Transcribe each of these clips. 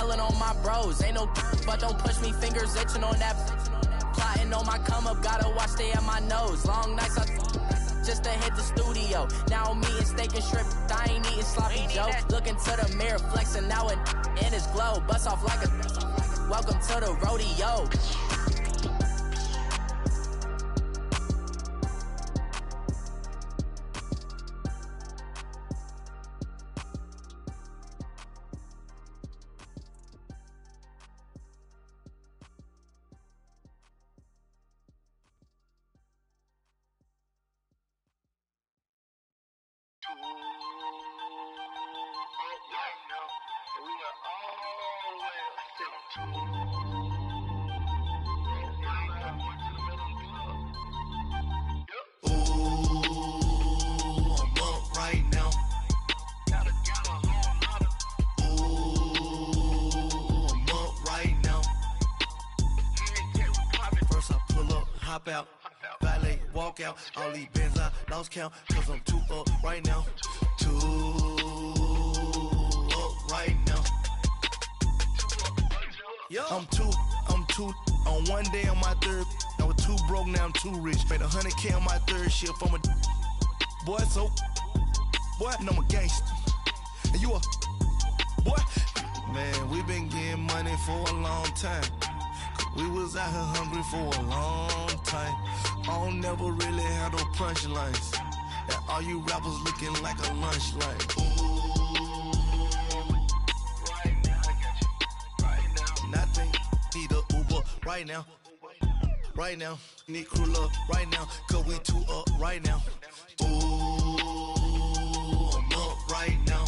telling on my bros. Ain't no but don't push me, fingers itching on that. Plotting on my come up, gotta watch stay at my nose. Long nights I just to hit the studio. Now I'm eating steak and shrimp, I ain't eating sloppy Joe. Looking to the mirror, flexing now and in his glow. Bust off like a welcome to the rodeo. Out, valet, walk out, all these bands I lost count, cause I'm too up right now, too up right now. I'm too, on one day on my third, I was too broke, now I'm too rich, made 100K on my third shift, I'm a boy, so, boy, no, I'm a gangster, and you a, boy, man, we been getting money for a long time. We was out here hungry for a long time. I don't never really have no punchlines. And all you rappers looking like a lunch line. Ooh, right now, I got you. Right now, nothing. Need a Uber right now. Right now, need crew love right now. Cause we too up right now. Ooh, I'm up right now.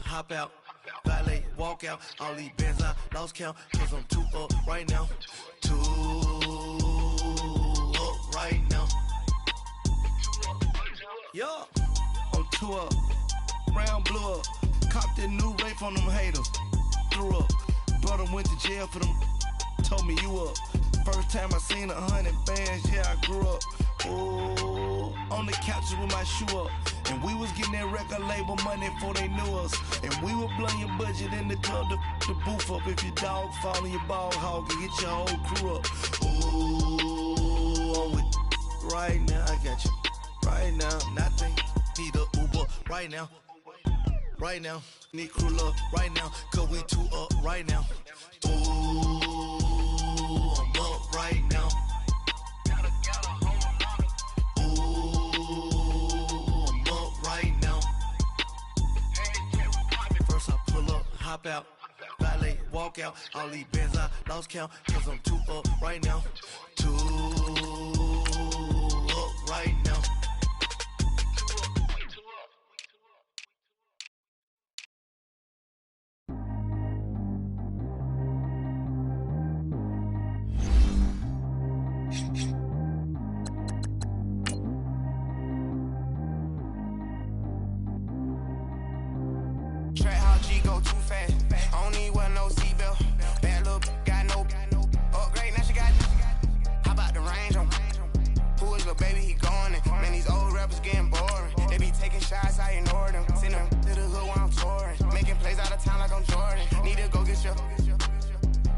Hop out, valet, walk out, all these bands I lost count, cause I'm too up right now, too up right now. Yo, I'm too up, round blew up, copped that new rape from them haters, threw up, brother went to jail for them, told me you up, first time I seen 100 bands, yeah I grew up, ooh, on the couches with my shoe up. And we was getting that record label money before they knew us. And we were blowing your budget in the club to boof up. If your dog fall in your ball hog and get your whole crew up. Ooh, I'm with right now, I got you. Right now, nothing. Need a Uber right now. Right now, need crew love right now. Cause we too up right now. Ooh, I'm up right now. Hop out, valet, walk out, all these bands I lost count, cause I'm too up right now, too up right now. Track how G go too fast. I don't need wear no seatbelt. Bad little got no upgrade. Now she got. How about the range on? Who is little baby? He going in. Man, these old rappers getting boring. They be taking shots, I ignore them. Send them to the hood while I'm touring. Making plays out of town like I'm Jordan. Need to go get your.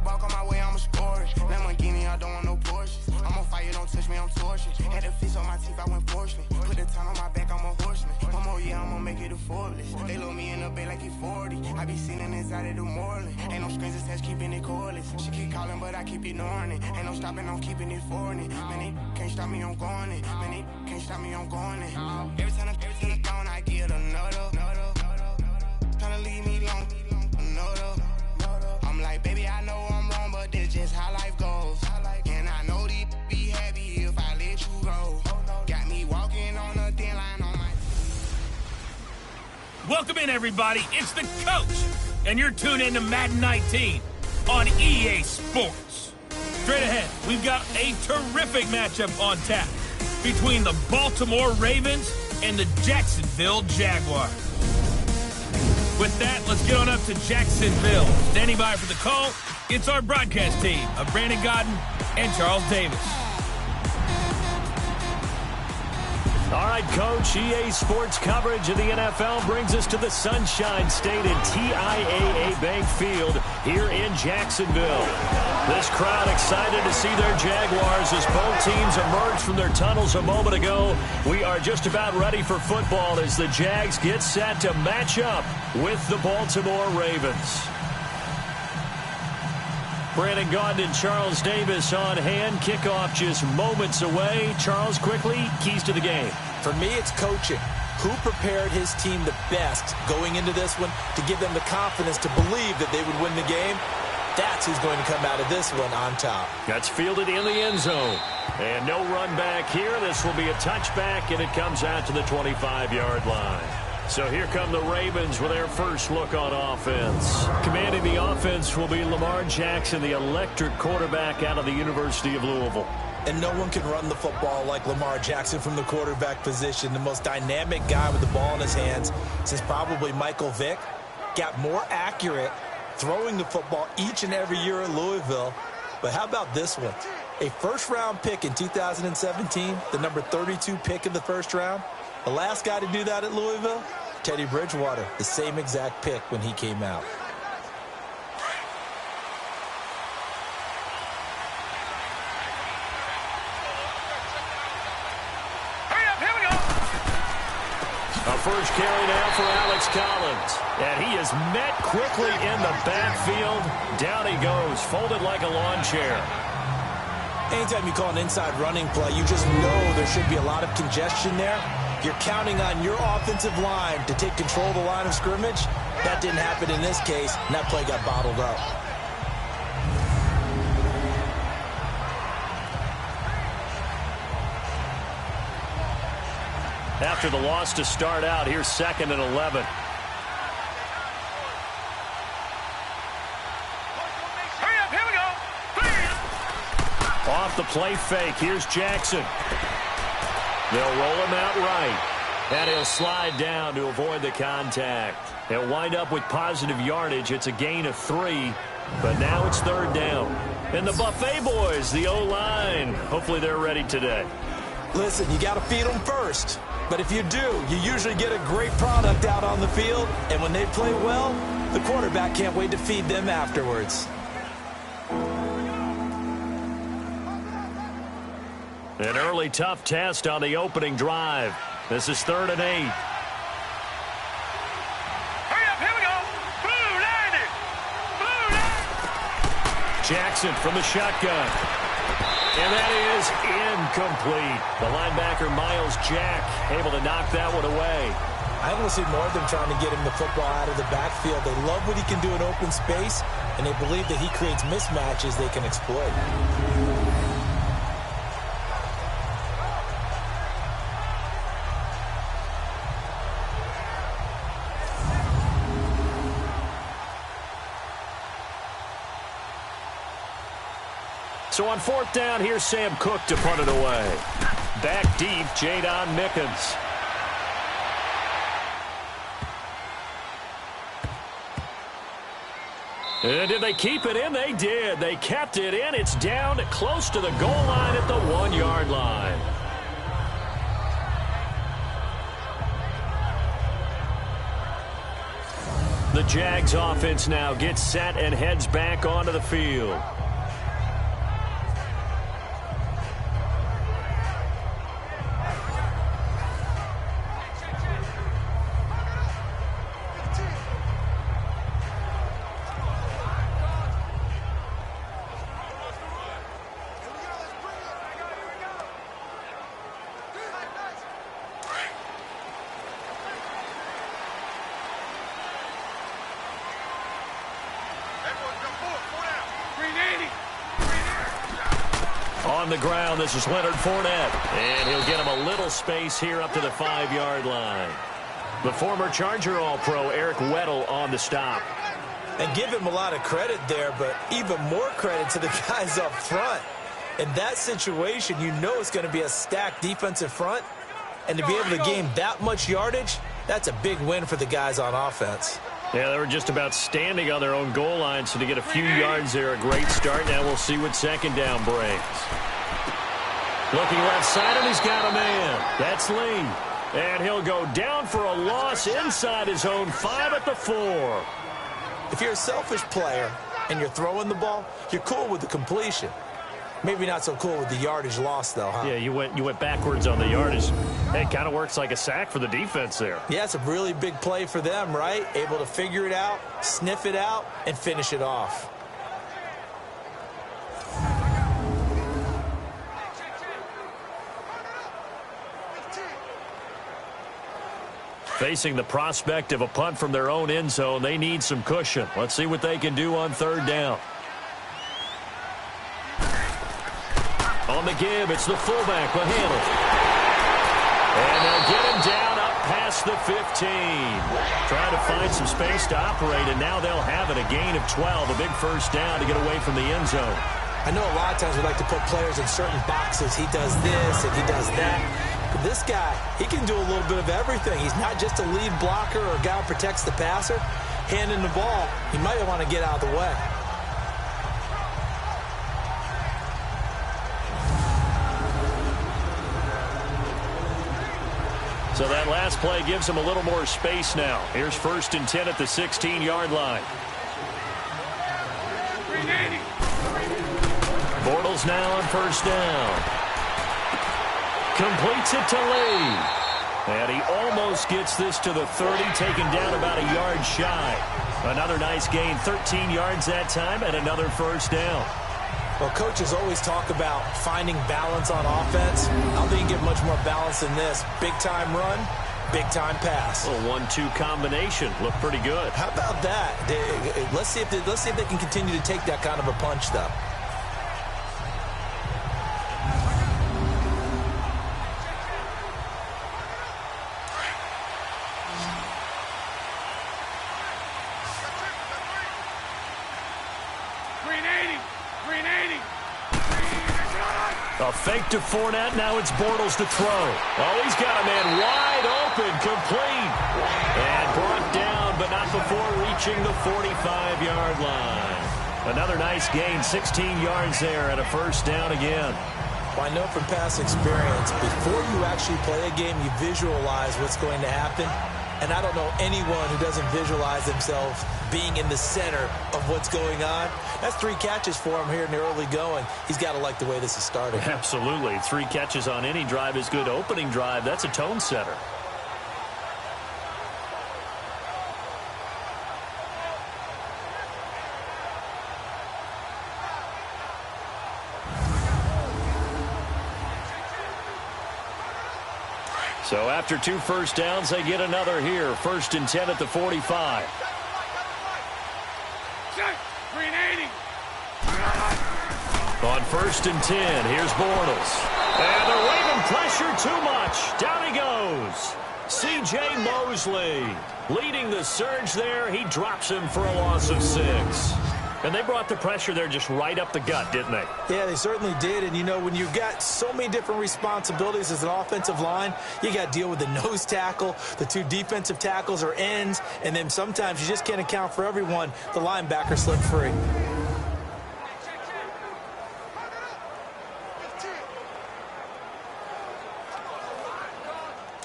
Walk on my way, I'ma score it. Lamborghini, I don't want no Porsches. I'm on fire, don't touch me, I'm torching. Had the fist on my teeth, I went fortunate. Put the time on my back, I'm a horseman. One more year, I'ma make it a Forbes. They load me in the bay like he 40. I be sitting inside of the Moreland. Ain't no strings attached, keeping it cordless. She keep calling, but I keep ignoring it. Ain't no stopping, I'm keeping it for it. Man, they can't stop me, I'm going it. Man, they can't stop me, I'm going it. Every time I'm gone, I get another. Tryna leave me long, another. I'm like, baby, I know I'm wrong, but this just how life goes. And I know these be happy if I let you go. Got me walking on a thin line on my... Welcome in, everybody. It's the coach, and you're tuned in to Madden 19 on EA Sports. Straight ahead, we've got a terrific matchup on tap between the Baltimore Ravens and the Jacksonville Jaguars. With that, let's get on up to Jacksonville. Standing by for the call, it's our broadcast team of Brandon Godden and Charles Davis. right, Coach. EA Sports coverage of the NFL brings us to the Sunshine State and TIAA Bank Field here in Jacksonville. This crowd excited to see their Jaguars as both teams emerged from their tunnels a moment ago. We are just about ready for football as the Jags get set to match up with the Baltimore Ravens. Brandon Gaudin and Charles Davis on hand. Kickoff just moments away. Charles, quickly, keys to the game. For me, it's coaching. Who prepared his team the best going into this one to give them the confidence to believe that they would win the game? That's who's going to come out of this one on top. That's fielded in the end zone. And no run back here. This will be a touchback, and it comes out to the 25-yard line. So here come the Ravens with their first look on offense. Commanding the offense will be Lamar Jackson, the electric quarterback out of the University of Louisville. And no one can run the football like Lamar Jackson from the quarterback position. The most dynamic guy with the ball in his hands since probably Michael Vick. Got more accurate throwing the football each and every year at Louisville. But how about this one? A first-round pick in 2017, the number 32 pick in the first round. The last guy to do that at Louisville, Teddy Bridgewater, the same exact pick when he came out. Hurry up, here we go. A first carry now for Alex Collins. And he is met quickly in the backfield. Down he goes, folded like a lawn chair. Anytime you call an inside running play, you just know there should be a lot of congestion there. You're counting on your offensive line to take control of the line of scrimmage. That didn't happen in this case, and that play got bottled up. After the loss to start out, here's 2nd and 11. Hurry up, here we go. Off the play fake, here's Jackson. They'll roll him out right, and he'll slide down to avoid the contact. He'll wind up with positive yardage. It's a gain of 3, but now it's 3rd down. And the Buffet boys, the O-line, hopefully they're ready today. Listen, you got to feed them first. But if you do, you usually get a great product out on the field. And when they play well, the quarterback can't wait to feed them afterwards. An early tough test on the opening drive. This is 3rd and 8. Hurry up, here we go. Blue line it. Blue line. Jackson from the shotgun. And that is incomplete. The linebacker, Miles Jack, able to knock that one away. I want to see more of them trying to get him the football out of the backfield. They love what he can do in open space, and they believe that he creates mismatches they can exploit. So on 4th down, here's Sam Cook to punt it away. Back deep, Jadon Mickens. And did they keep it in? They did. They kept it in. It's down close to the goal line at the 1-yard line. The Jags offense now gets set and heads back onto the field. On the ground, this is Leonard Fournette. And he'll get him a little space here up to the 5-yard line. The former Charger All-Pro Eric Weddle on the stop. And give him a lot of credit there, but even more credit to the guys up front. In that situation, you know it's going to be a stacked defensive front. And to be able to gain that much yardage, that's a big win for the guys on offense. Yeah, they were just about standing on their own goal line, so to get a few yards there, a great start. Now we'll see what 2nd down brings. Looking left side, and he's got a man. That's Lee. And he'll go down for a loss inside his own 5 at the 4. If you're a selfish player and you're throwing the ball, you're cool with the completion. Maybe not so cool with the yardage loss, though, huh? Yeah, you went backwards on the yardage. It kind of works like a sack for the defense there. Yeah, it's a really big play for them, right? Able to figure it out, sniff it out, and finish it off. Facing the prospect of a punt from their own end zone, they need some cushion. Let's see what they can do on 3rd down. On the give, it's the fullback, the handle. And they'll get him down up past the 15. Trying to find some space to operate, and now they'll have it. A gain of 12, a big first down to get away from the end zone. I know a lot of times we like to put players in certain boxes. He does this and he does that. But this guy, he can do a little bit of everything. He's not just a lead blocker or a guy who protects the passer. Handing the ball, he might want to get out of the way. So that last play gives him a little more space now. Here's 1st and 10 at the 16-yard line. Bortles now on 1st down. Completes it to Lee. And he almost gets this to the 30, taken down about a yard shy. Another nice gain, 13 yards that time, and another first down. Well, coaches always talk about finding balance on offense. I don't think you get much more balance than this. Big-time run, big-time pass. A 1-2 combination. Looked pretty good. How about that? Let's see if they can continue to take that kind of a punch, though. A fake to Fournette. Now it's Bortles to throw. Oh, he's got a man wide open, complete. And brought down, but not before reaching the 45-yard line. Another nice gain, 16 yards there, and a first down again. Well, I know from past experience, before you actually play a game, you visualize what's going to happen. And I don't know anyone who doesn't visualize themselves being in the center of what's going on. That's 3 catches for him here in the early going. He's got to like the way this is starting. Absolutely. 3 catches on any drive is good. Opening drive, that's a tone setter. So after 2 first downs, they get another here. 1st and 10 at the 45. On 1st and 10, here's Bortles. And they're waving pressure too much. Down he goes. C.J. Mosley leading the surge there. He drops him for a loss of 6. And they brought the pressure there just right up the gut, didn't they? Yeah, they certainly did. And, you know, when you've got so many different responsibilities as an offensive line, you got to deal with the nose tackle, the 2 defensive tackles or ends, and then sometimes you just can't account for everyone. The linebacker slipped free.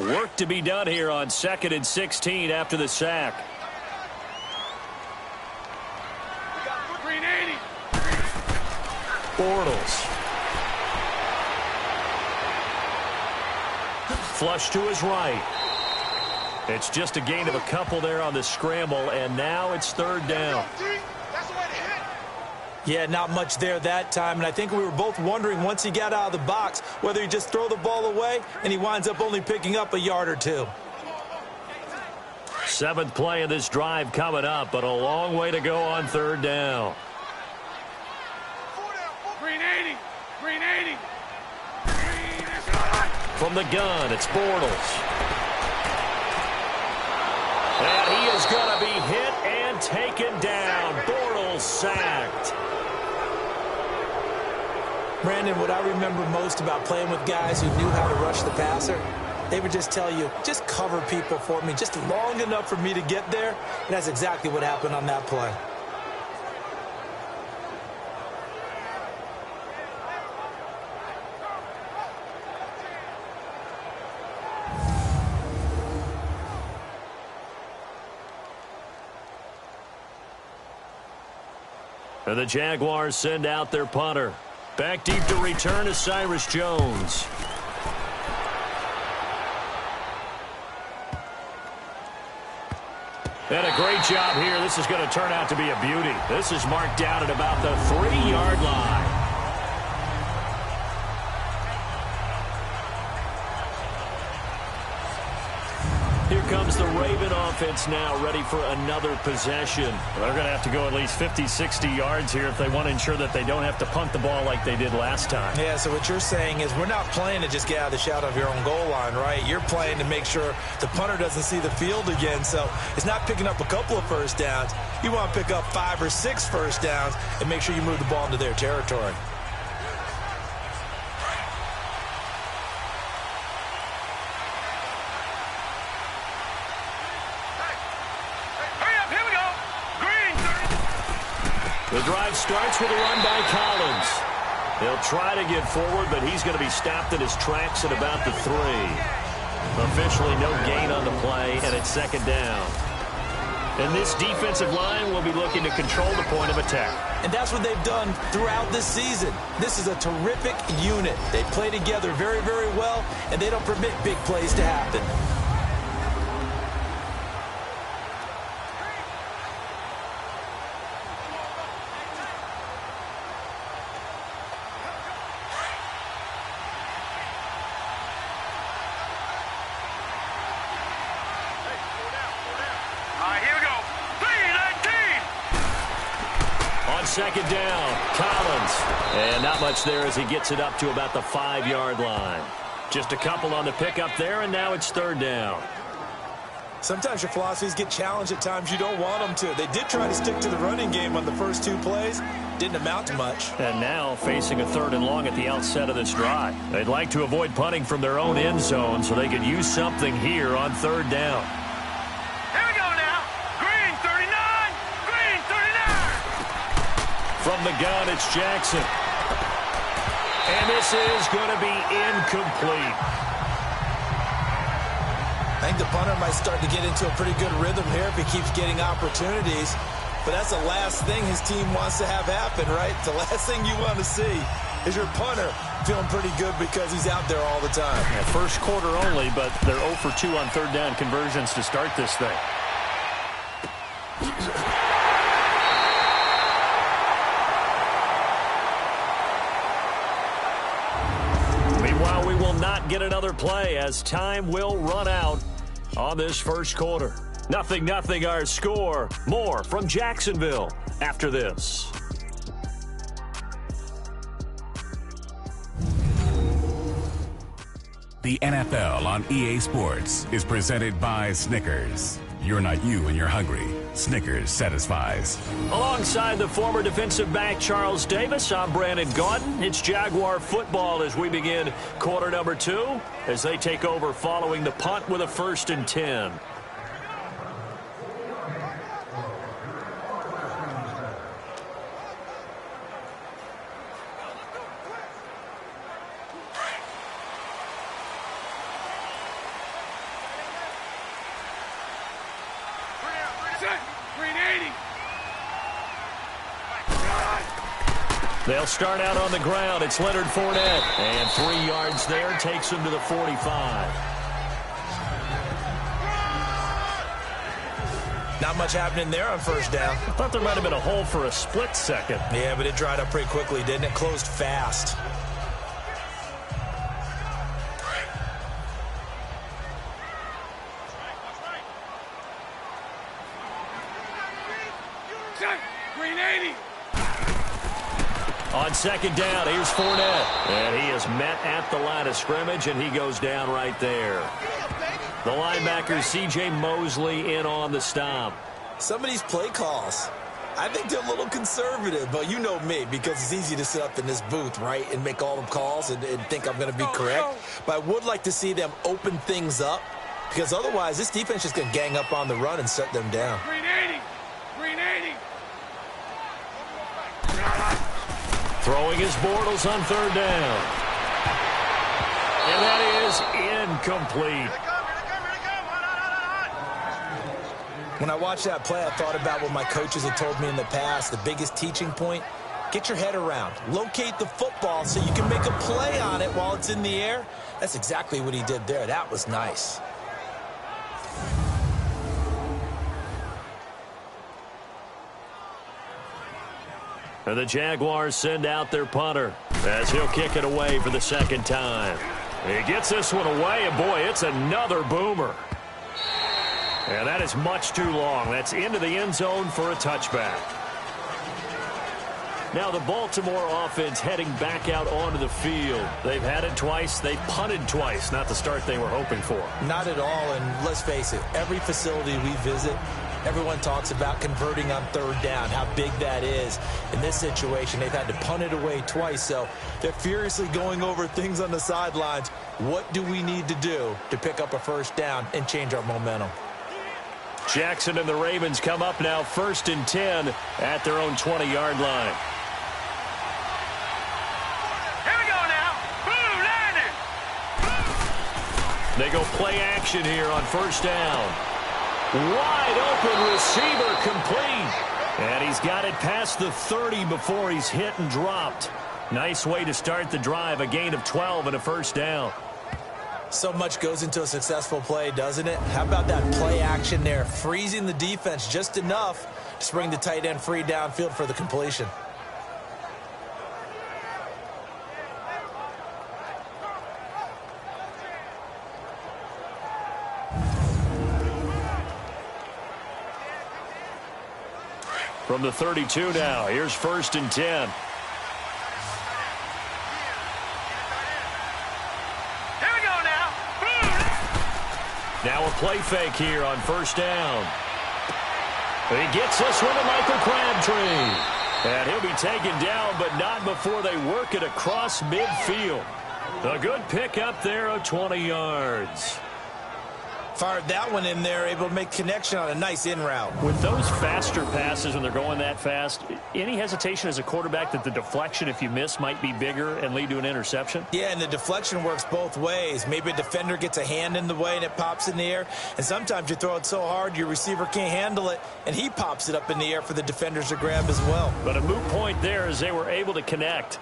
Work to be done here on 2nd and 16 after the sack. Bortles. Flush to his right. It's just a gain of a couple there on the scramble, and now it's 3rd down. Yeah, not much there that time, and I think we were both wondering once he got out of the box whether he just throw the ball away and he winds up only picking up a yard or 2. 7th play of this drive coming up, but a long way to go on 3rd down. From the gun, it's Bortles. And he is going to be hit and taken down. Bortles sacked. Brandon, what I remember most about playing with guys who knew how to rush the passer, they would just tell you, just cover people for me, just long enough for me to get there. And that's exactly what happened on that play. And the Jaguars send out their punter. Back deep to return is Cyrus Jones. And a great job here. This is going to turn out to be a beauty. This is marked down at about the 3-yard line. Here comes the Raven offense now, ready for another possession. They're going to have to go at least 50, 60 yards here if they want to ensure that they don't have to punt the ball like they did last time. Yeah, so what you're saying is we're not playing to just get out of the shadow of your own goal line, right? You're playing to make sure the punter doesn't see the field again. So it's not picking up a couple of first downs. You want to pick up 5 or 6 first downs and make sure you move the ball into their territory. The drive starts with a run by Collins. He'll try to get forward, but he's going to be stopped in his tracks at about the 3. Officially no gain on the play, and it's second down. And this defensive line will be looking to control the point of attack. And that's what they've done throughout this season. This is a terrific unit. They play together very, very well, and they don't permit big plays to happen. Second down, Collins. And not much there as he gets it up to about the 5-yard line. Just a couple on the pickup there, and now it's third down. Sometimes your philosophies get challenged at times you don't want them to. They did try to stick to the running game on the first 2 plays. Didn't amount to much. And now facing a 3rd and long at the outset of this drive. They'd like to avoid punting from their own end zone so they could use something here on 3rd down. From the gun, it's Jackson. And this is going to be incomplete. I think the punter might start to get into a pretty good rhythm here if he keeps getting opportunities. But that's the last thing his team wants to have happen, right? The last thing you want to see is your punter feeling pretty good because he's out there all the time. Yeah, first quarter only, but they're 0 for 2 on 3rd down conversions to start this thing. Not get another play as time will run out on this first quarter. 0-0 our score. More from Jacksonville after this. The NFL on EA Sports is presented by Snickers. You're not you when you're hungry. Snickers satisfies. Alongside the former defensive back Charles Davis, I'm Brandon Gaudin. It's Jaguar football as we begin quarter number 2 as they take over following the punt with a 1st and 10. They'll start out on the ground. It's Leonard Fournette. And 3 yards there takes him to the 45. Not much happening there on 1st down. I thought there might have been a hole for a split second. Yeah, but it dried up pretty quickly, didn't it? Closed fast. On 2nd down, here's Fournette. And he is met at the line of scrimmage, and he goes down right there. The linebacker, C.J. Mosley, in on the stop. Some of these play calls, I think they're a little conservative, but you know me, because it's easy to sit up in this booth, right, and make all the calls and think I'm going to be correct. But I would like to see them open things up, because otherwise this defense is going to gang up on the run and shut them down. 380. Throwing his Bortles on 3rd down. And that is incomplete. When I watched that play, I thought about what my coaches had told me in the past. The biggest teaching point, get your head around. Locate the football so you can make a play on it while it's in the air. That's exactly what he did there. That was nice. And the Jaguars send out their punter as he'll kick it away for the second time. He gets this one away, and boy, it's another boomer. And that is much too long. That's into the end zone for a touchback. Now the Baltimore offense heading back out onto the field. They've had it twice. They've punted twice. Not the start they were hoping for. Not at all, and let's face it, every facility we visit, everyone talks about converting on third down, how big that is. In this situation, they've had to punt it away twice, so they're furiously going over things on the sidelines. What do we need to do to pick up a first down and change our momentum? Jackson and the Ravens come up now 1st and 10 at their own 20-yard line. Here we go now. Boom, landed. They go play action here on first down. Wide open receiver complete. And he's got it past the 30 before he's hit and dropped. Nice way to start the drive, a gain of 12 and a first down. So much goes into a successful play, doesn't it? How about that play action there? Freezing the defense just enough to bring the tight end free downfield for the completion. From the 32 now, here's 1st and 10. Now a play fake here on first down. He gets this one to Michael Crabtree. And he'll be taken down, but not before they work it across midfield. A good pickup there of 20 yards. Fired that one in there, able to make connection on a nice in route. With those faster passes when they're going that fast, any hesitation as a quarterback that the deflection, if you miss, might be bigger and lead to an interception? Yeah, and the deflection works both ways. Maybe a defender gets a hand in the way and it pops in the air. And sometimes you throw it so hard your receiver can't handle it, and he pops it up in the air for the defenders to grab as well. But a moot point there as they were able to connect.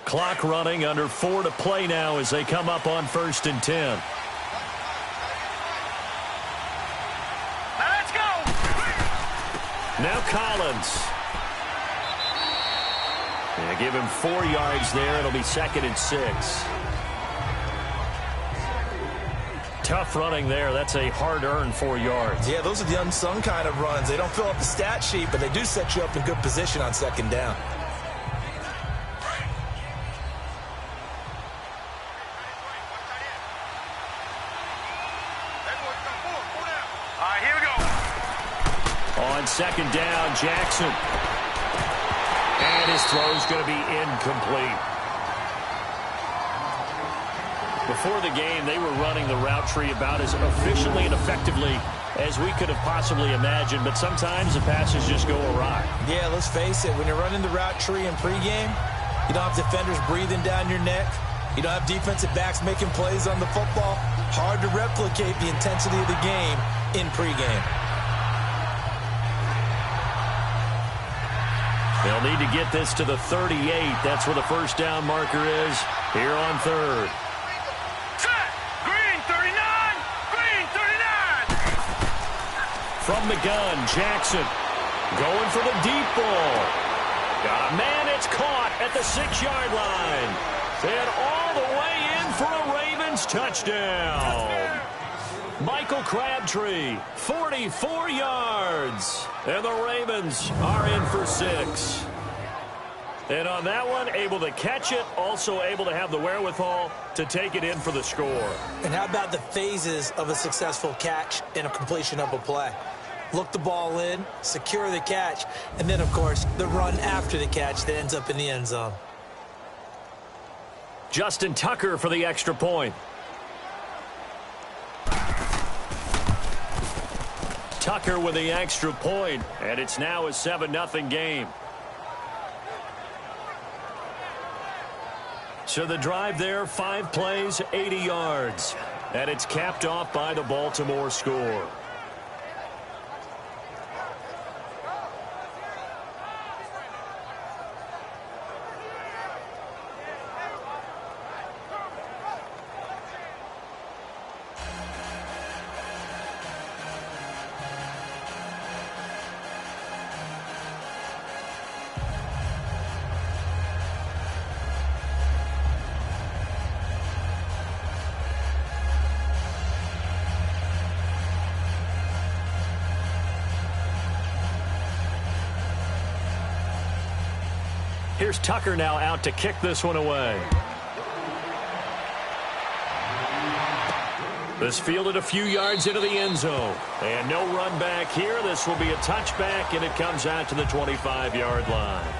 Clock running, under 4 to play now as they come up on 1st and 10. Now Collins. Yeah, give him 4 yards there. It'll be 2nd and 6. Tough running there. That's a hard-earned 4 yards. Yeah, those are the unsung kind of runs. They don't fill up the stat sheet, but they do set you up in good position on 2nd down. On 2nd down, Jackson. And his throw's going to be incomplete. Before the game, they were running the route tree about as efficiently and effectively as we could have possibly imagined, but sometimes the passes just go awry. Yeah, let's face it. When you're running the route tree in pregame, you don't have defenders breathing down your neck. You don't have defensive backs making plays on the football. Hard to replicate the intensity of the game in pregame. They'll need to get this to the 38. That's where the first down marker is here on 3rd. Set! Green 39! Green 39! From the gun, Jackson going for the deep ball. Got a man, it's caught at the 6-yard line. And all the way in for a Ravens touchdown. Michael Crabtree, 44 yards. And the Ravens are in for 6. And on that one, able to catch it, also able to have the wherewithal to take it in for the score. And how about the phases of a successful catch and a completion of a play? Look the ball in, secure the catch, and then, of course, the run after the catch that ends up in the end zone. Justin Tucker for the extra point. Tucker with the extra point, and it's now a 7-0 game. So the drive there, 5 plays, 80 yards. And it's capped off by the Baltimore score. Here's Tucker now out to kick this one away. This fielded a few yards into the end zone. And no run back here. This will be a touchback, and it comes out to the 25-yard line.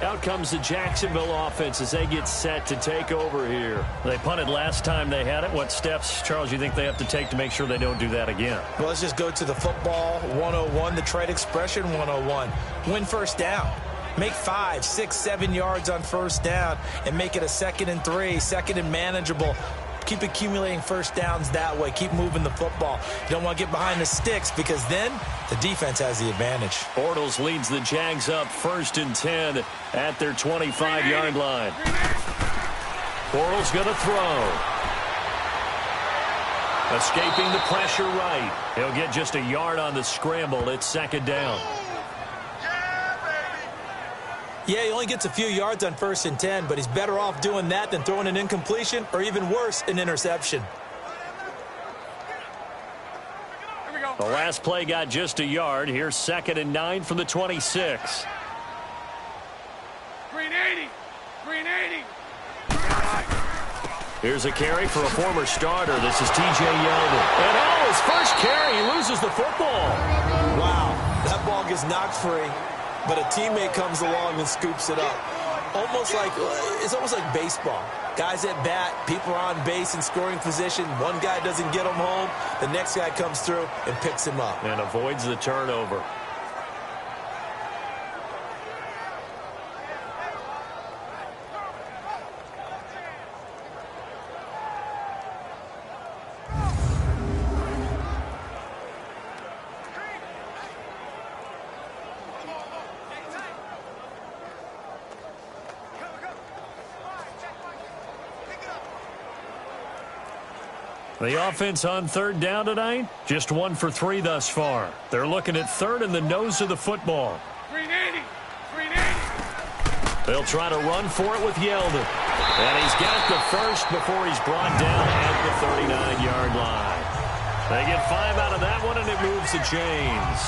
Out comes the Jacksonville offense as they get set to take over here. They punted last time they had it. What steps, Charles, you think they have to take to make sure they don't do that again? Well, let's just go to the football 101, the trade expression 101. Win first down. Make 5, 6, 7 yards on first down and make it a 2nd and 3, 2nd and manageable. Keep accumulating first downs that way. Keep moving the football. You don't want to get behind the sticks because then the defense has the advantage. Bortles leads the Jags up 1st and 10 at their 25-yard line. Bortles going to throw. Escaping the pressure right. He'll get just a yard on the scramble. It's 2nd down. Yeah, he only gets a few yards on 1st and 10, but he's better off doing that than throwing an incompletion or even worse, an interception. The last play got just a yard. Here's 2nd and 9 from the 26. Green 80. Green 80. Here's a carry for a former starter. This is T.J. Yeldon. And his first carry, he loses the football. Wow, that ball gets knocked free. But a teammate comes along and scoops it up. It's almost like baseball. Guys at bat, people are on base in scoring position. One guy doesn't get him home. The next guy comes through and picks him up. And avoids the turnover. The offense on 3rd down tonight, just 1 for 3 thus far. They're looking at 3rd and the nose of the football. 380. 380. They'll try to run for it with Yeldon. And he's got the first before he's brought down at the 39-yard line. They get 5 out of that one, and it moves the chains.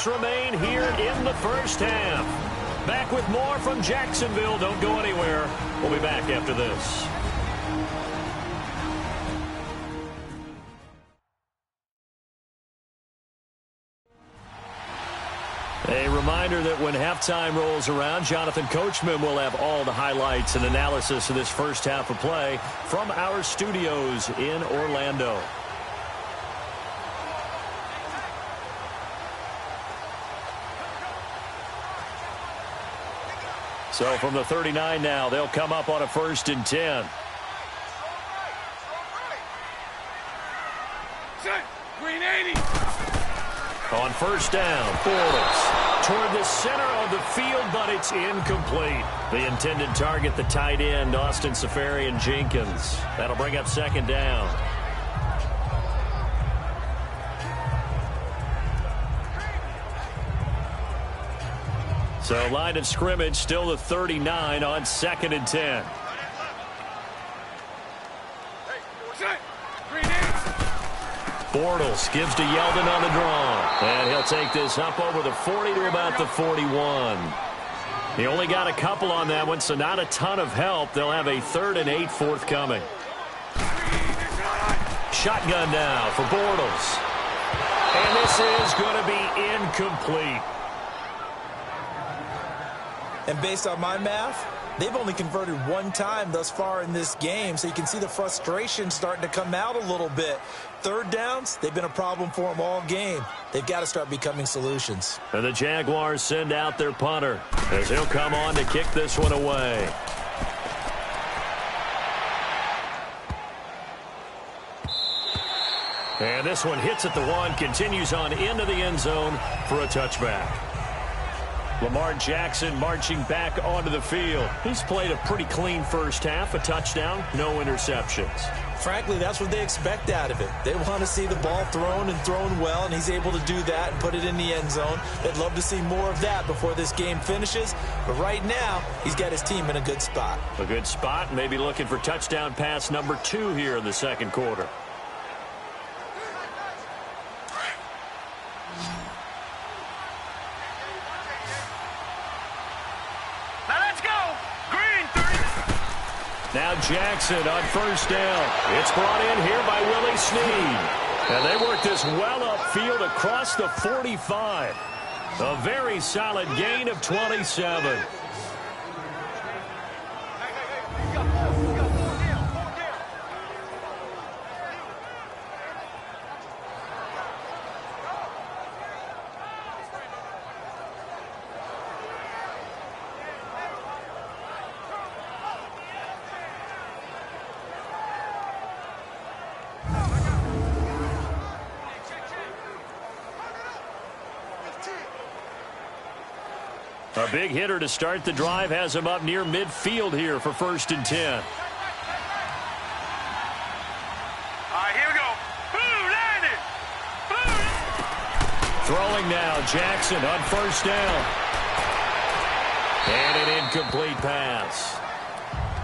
Remain here in the first half. Back with more from Jacksonville. Don't go anywhere. We'll be back after this. A reminder that when halftime rolls around, Jonathan Coachman will have all the highlights and analysis of this first half of play from our studios in Orlando. So from the 39 now, they'll come up on a 1st and 10. Green 80. On 1st down, Bortles toward the center of the field, but it's incomplete. The intended target, the tight end, Austin Seferian-Jenkins. That'll bring up 2nd down. So line of scrimmage still the 39 on 2nd and 10. Bortles gives to Yeldon on the draw. And he'll take this up over the 40 to about the 41. He only got a couple on that one, so not a ton of help. They'll have a 3rd and 8 forthcoming. Shotgun now for Bortles. And this is going to be incomplete. And based on my math, they've only converted 1 time thus far in this game, so you can see the frustration starting to come out a little bit. 3rd downs, they've been a problem for them all game. They've got to start becoming solutions. And the Jaguars send out their punter as he'll come on to kick this one away. And this one hits at the 1, continues on into the end zone for a touchback. Lamar Jackson marching back onto the field. He's played a pretty clean first half, a touchdown, no interceptions. Frankly, that's what they expect out of it. They want to see the ball thrown and thrown well, and he's able to do that and put it in the end zone. They'd love to see more of that before this game finishes. But right now, he's got his team in a good spot. A good spot, maybe looking for touchdown pass number 2 here in the second quarter. Now Jackson on first down. It's brought in here by Willie Snead. And they work this well upfield across the 45. A very solid gain of 27. A big hitter to start the drive has him up near midfield here for 1st and 10. All right, here we go. Boom, landed. Boom. Throwing now, Jackson on first down. And an incomplete pass.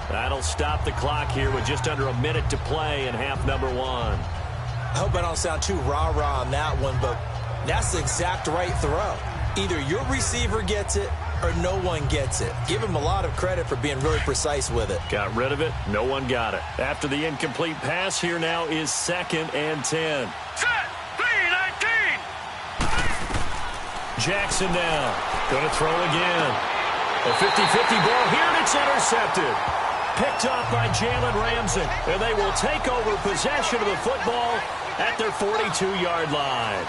That'll stop the clock here with just under a minute to play in half number 1. I hope I don't sound too rah-rah on that one, but that's the exact right throw. Either your receiver gets it or no one gets it. Give him a lot of credit for being really precise with it. Got rid of it. No one got it. After the incomplete pass, here now is 2nd and 10. Set. 3-19. Jackson now. Going to throw again. A 50-50 ball here, and it's intercepted. Picked off by Jalen Ramsey. And they will take over possession of the football at their 42-yard line.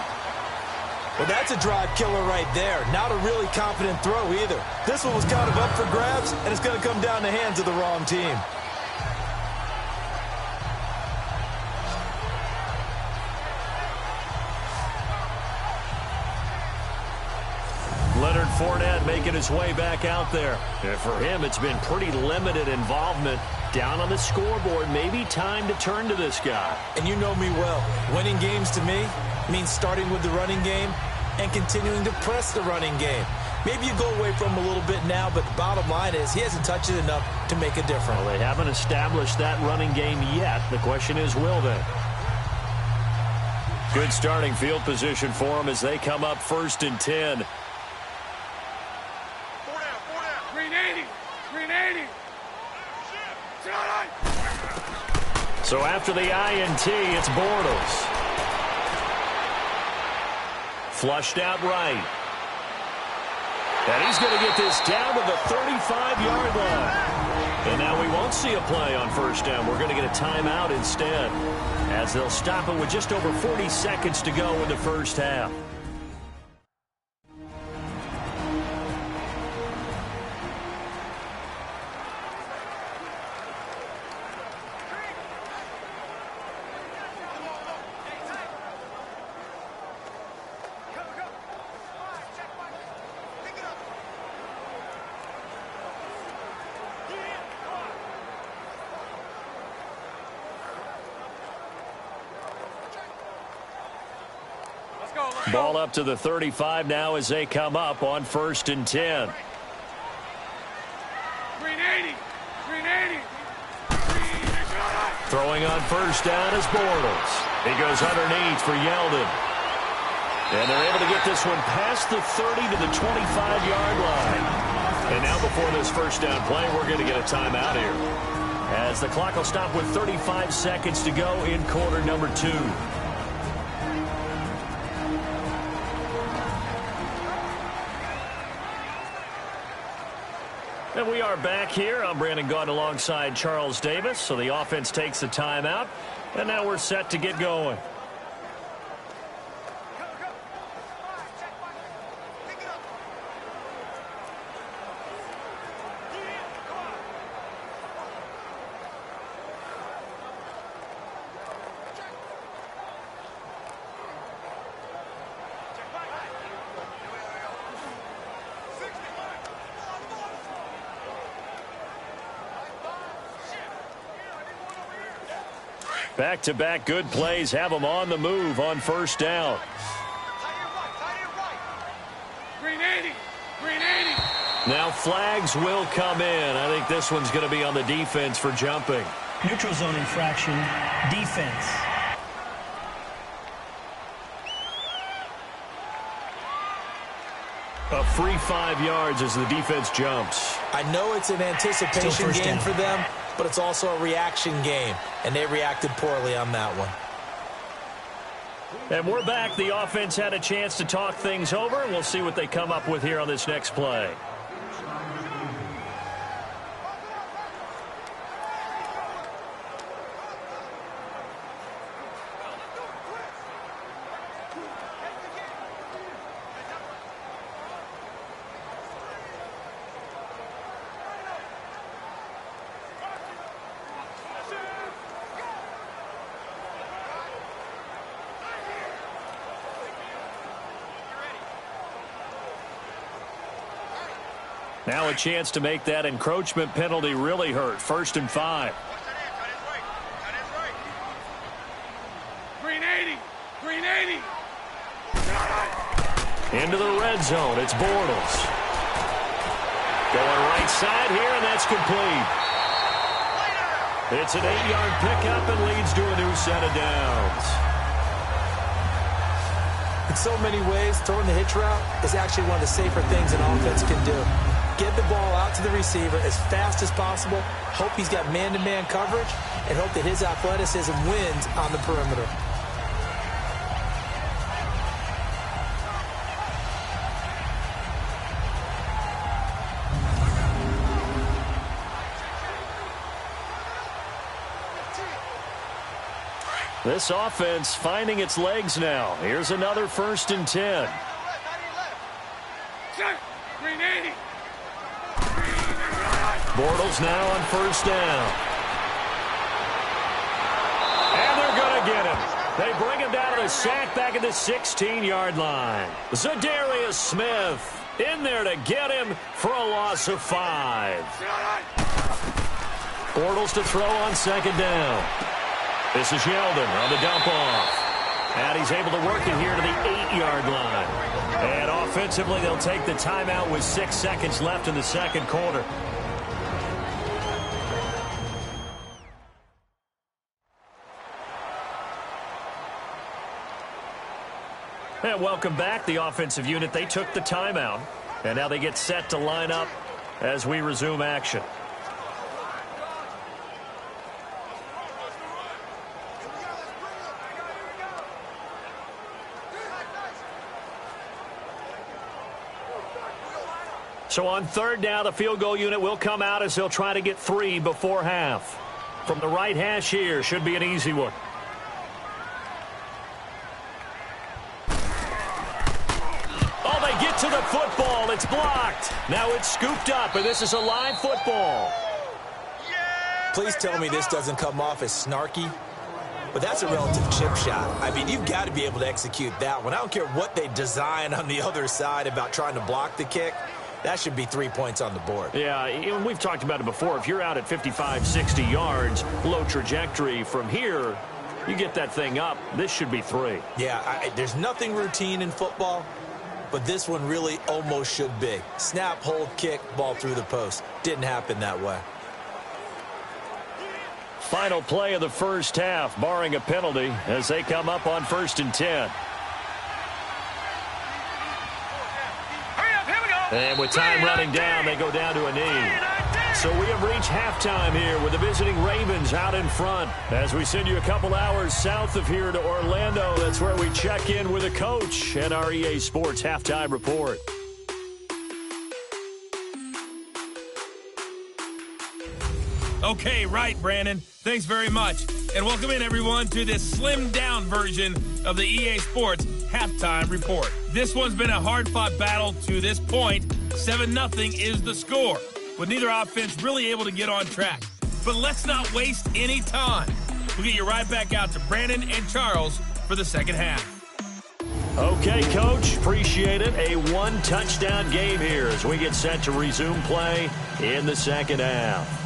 Well, that's a drive killer right there. Not a really confident throw either. This one was kind of up for grabs, and it's going to come down the hands of the wrong team. Leonard Fournette making his way back out there. And for him, it's been pretty limited involvement. Down on the scoreboard, maybe time to turn to this guy. And you know me well. Winning games to me means starting with the running game and continuing to press the running game. Maybe you go away from him a little bit now, but the bottom line is he hasn't touched it enough to make a difference. Well, they haven't established that running game yet. The question is, will they? Good starting field position for them as they come up 1st and 10. 380. 380. So after the INT, it's Bortles. Flushed out right. And he's going to get this down to the 35-yard line. And now we won't see a play on first down. We're going to get a timeout instead, as they'll stop it with just over 40 seconds to go in the first half. Ball up to the 35 now as they come up on 1st and 10. 380. 380. Throwing on first down is Bortles. He goes underneath for Yeldon. And they're able to get this one past the 30 to the 25-yard line. And now before this first down play, we're going to get a timeout here, as the clock will stop with 35 seconds to go in quarter number 2. And we are back here. I'm Brandon Gaudin alongside Charles Davis. So the offense takes the timeout, and now we're set to get going. Back-to-back good plays have them on the move on first down. Green 80. Green 80. Now flags will come in. I think this one's going to be on the defense for jumping. Neutral zone infraction, defense. A free 5 yards as the defense jumps. I know it's an anticipation game for them, but it's also a reaction game, and they reacted poorly on that one. And we're back. The offense had a chance to talk things over, and we'll see what they come up with here on this next play. Now a chance to make that encroachment penalty really hurt. 1st and 5. Green 80. Green 80. Into the red zone. It's Bortles. Going right side here, and that's complete. It's an 8-yard pickup and leads to a new set of downs. In so many ways, throwing the hitch route is actually one of the safer things an offense can do. Get the ball out to the receiver as fast as possible, hope he's got man-to-man coverage, and hope that his athleticism wins on the perimeter. This offense finding its legs now. Here's another 1st and 10. Green 80. Bortles now on 1st down. And they're going to get him. They bring him down to the sack back at the 16-yard line. Zadarius Smith in there to get him for a loss of 5. Bortles to throw on 2nd down. This is Yeldon on the dump off. And he's able to work it here to the 8-yard line. And offensively, they'll take the timeout with 6 seconds left in the 2nd quarter. And welcome back, the offensive unit. They took the timeout, and now they get set to line up as we resume action. So on 3rd down, the field goal unit will come out as they'll try to get 3 before half. From the right hash here, should be an easy one. Oh, they get to the football. It's blocked. Now it's scooped up, and this is a live football. Please tell me this doesn't come off as snarky, but that's a relative chip shot. I mean, you've got to be able to execute that one. I don't care what they design on the other side about trying to block the kick. That should be 3 points on the board. Yeah, we've talked about it before. If you're out at 55, 60 yards, low trajectory from here, you get that thing up, this should be 3. Yeah, there's nothing routine in football, but this one really almost should be. Snap, hold, kick, ball through the post. Didn't happen that way. Final play of the 1st half, barring a penalty, as they come up on 1st and 10. And with time running down, they go down to a knee. So we have reached halftime here with the visiting Ravens out in front. As we send you a couple hours south of here to Orlando, that's where we check in with the coach and our EA Sports Halftime Report. Okay, right, Brandon. Thanks very much. And welcome in, everyone, to this slimmed-down version of the EA Sports Halftime Report. This one's been a hard-fought battle to this point. 7-0 is the score, with neither offense really able to get on track. But let's not waste any time. We'll get you right back out to Brandon and Charles for the 2nd half. Okay, Coach, appreciate it. A 1-touchdown game here as we get set to resume play in the 2nd half.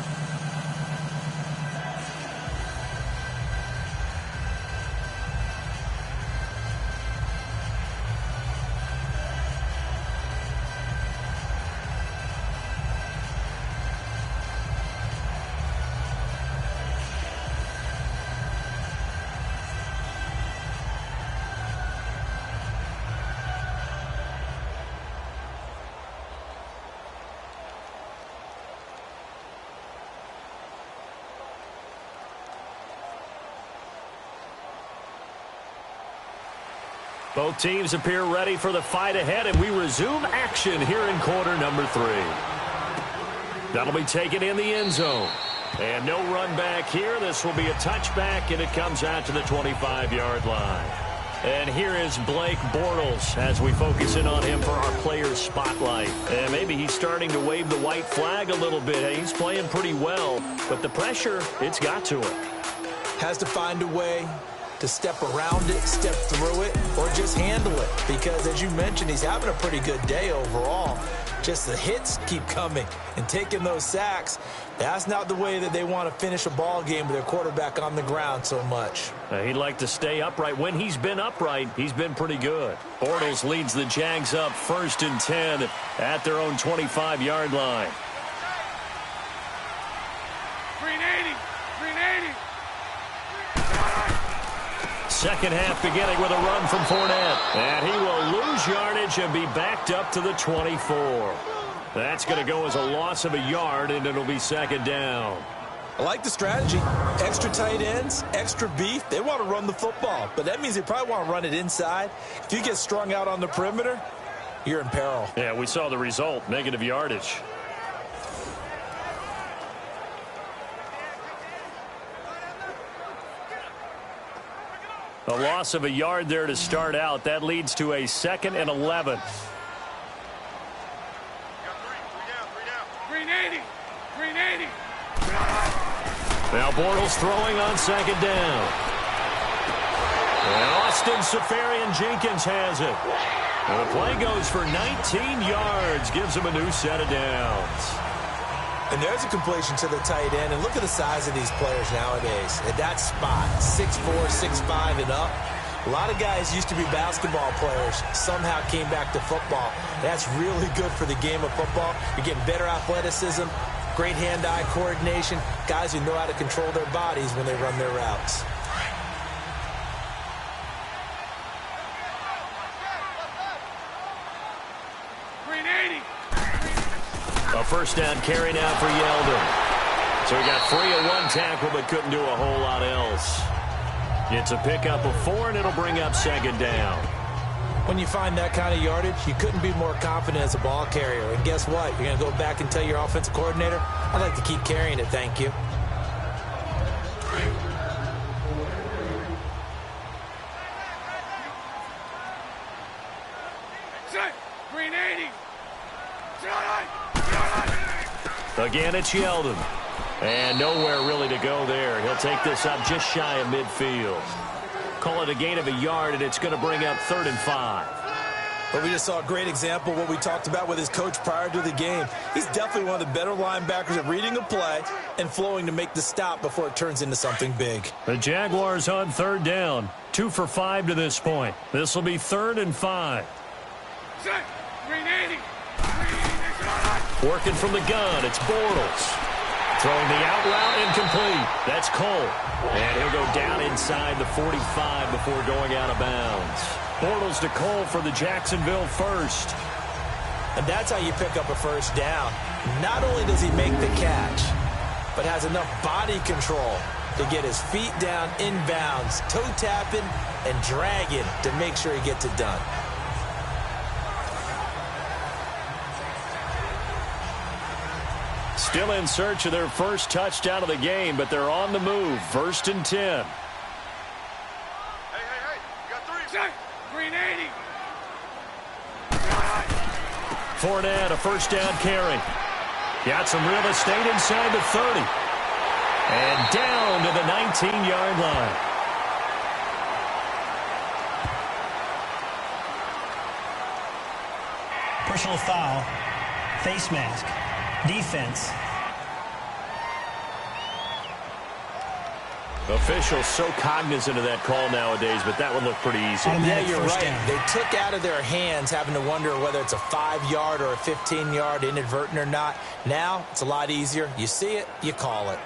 Both teams appear ready for the fight ahead, and we resume action here in quarter number 3. That'll be taken in the end zone. And no run back here. This will be a touchback, and it comes out to the 25-yard line. And here is Blake Bortles as we focus in on him for our player spotlight. And maybe he's starting to wave the white flag a little bit. He's playing pretty well, but the pressure, it's got to him. Has to find a way to step around it, step through it, or just handle it. Because, as you mentioned, he's having a pretty good day overall. Just the hits keep coming and taking those sacks. That's not the way that they want to finish a ball game with their quarterback on the ground so much. He'd like to stay upright. When he's been upright, he's been pretty good. Bortles leads the Jags up 1st and 10 at their own 25-yard line. 380. Second half beginning with a run from Fournette. And he will lose yardage and be backed up to the 24. That's going to go as a loss of a yard, and it'll be 2nd down. I like the strategy. Extra tight ends, extra beef. They want to run the football, but that means they probably want to run it inside. If you get strung out on the perimeter, you're in peril. Yeah, we saw the result, negative yardage. A loss of a yard there to start out. That leads to a 2nd and 11. 380. Now Bortles throwing on 2nd down. And Austin Seferian-Jenkins has it. And the play goes for 19 yards. Gives him a new set of downs. And there's a completion to the tight end. And look at the size of these players nowadays. At that spot, 6'4", 6'5", and up. A lot of guys used to be basketball players, somehow came back to football. That's really good for the game of football. You're getting better athleticism, great hand-eye coordination, guys who know how to control their bodies when they run their routes. A 1st down carry now for Yeldon. So he got free of 1 tackle but couldn't do a whole lot else. It's a pickup of 4, and it'll bring up 2nd down. When you find that kind of yardage, you couldn't be more confident as a ball carrier. And guess what? You're going to go back and tell your offensive coordinator, I'd like to keep carrying it, thank you. Again, it's Yeldon. And nowhere really to go there. He'll take this up just shy of midfield. Call it a gain of a yard, and it's going to bring up 3rd and 5. But we just saw a great example of what we talked about with his coach prior to the game. He's definitely one of the better linebackers at reading a play and flowing to make the stop before it turns into something big. The Jaguars on 3rd down. 2 for 5 to this point. This will be 3rd and 5. 380. Working from the gun, it's Bortles. Throwing the out route incomplete. That's Cole. And he'll go down inside the 45 before going out of bounds. Bortles to Cole for the Jacksonville 1st. And that's how you pick up a 1st down. Not only does he make the catch, but has enough body control to get his feet down inbounds, toe tapping and dragging to make sure he gets it done. Still in search of their 1st touchdown of the game, but they're on the move. 1st and 10. Hey, you got 380. Fournette, a 1st down carry. Got some real estate inside the 30. And down to the 19-yard line. Personal foul, face mask, defense. Officials so cognizant of that call nowadays, but that would look pretty easy. Yeah, you're right. They took out of their hands having to wonder whether it's a 5-yard or a 15-yard inadvertent or not. Now, it's a lot easier. You see it, you call it.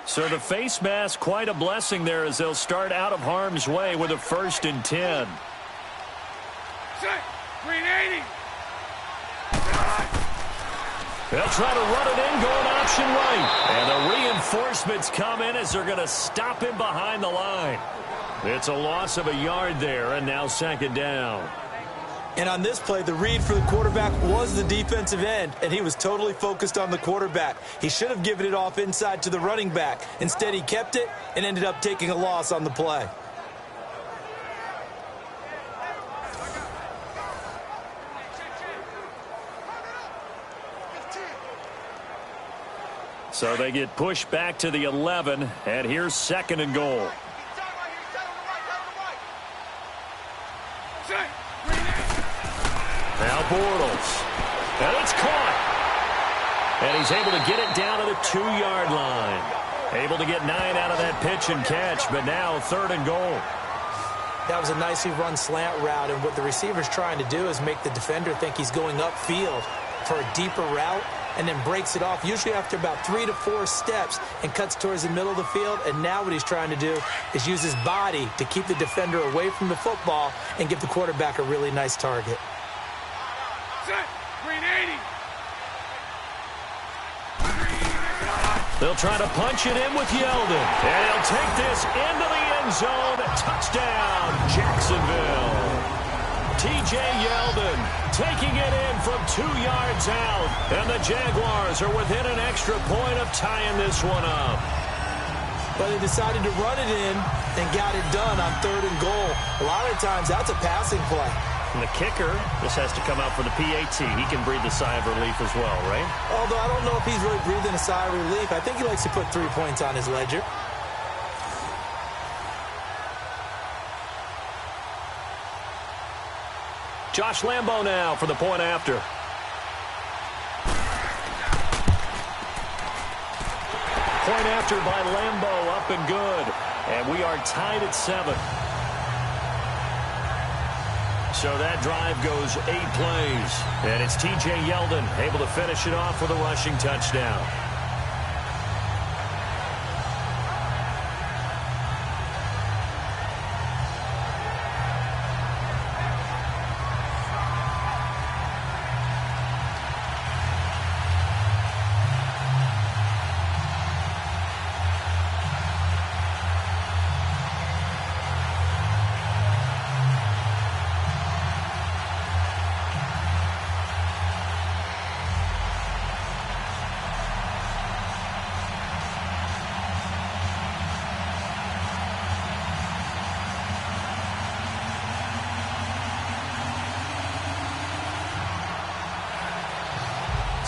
So the face mask, quite a blessing there as they'll start out of harm's way with a 1st and 10. Set. Green 80. They'll try to run it in, going option right. And the reinforcements come in as they're going to stop him behind the line. It's a loss of a yard there, and now second down. And on this play, the read for the quarterback was the defensive end, and he was totally focused on the quarterback. He should have given it off inside to the running back. Instead, he kept it and ended up taking a loss on the play. So they get pushed back to the 11, and here's second and goal. Now Bortles. And it's caught. And he's able to get it down to the 2-yard line. Able to get 9 out of that pitch and catch, but now third and goal. That was a nicely run slant route, and what the receiver's trying to do is make the defender think he's going upfield for a deeper route, and then breaks it off, usually after about 3 to 4 steps, and cuts towards the middle of the field. And now what he's trying to do is use his body to keep the defender away from the football and give the quarterback a really nice target. Set. Green 80. They'll try to punch it in with Yeldon. And he'll take this into the end zone. Touchdown, Jacksonville. T.J. Yeldon taking it in from 2 yards out. And the Jaguars are within an extra point of tying this one up. But they decided to run it in and got it done on third and goal. A lot of times that's a passing play. And the kicker, this has to come out for the PAT. He can breathe a sigh of relief as well, right? Although I don't know if he's really breathing a sigh of relief. I think he likes to put 3 points on his ledger. Josh Lambo now for the point after. Point after by Lambo, up and good. And we are tied at 7. So that drive goes 8 plays. And it's T.J. Yeldon able to finish it off with a rushing touchdown.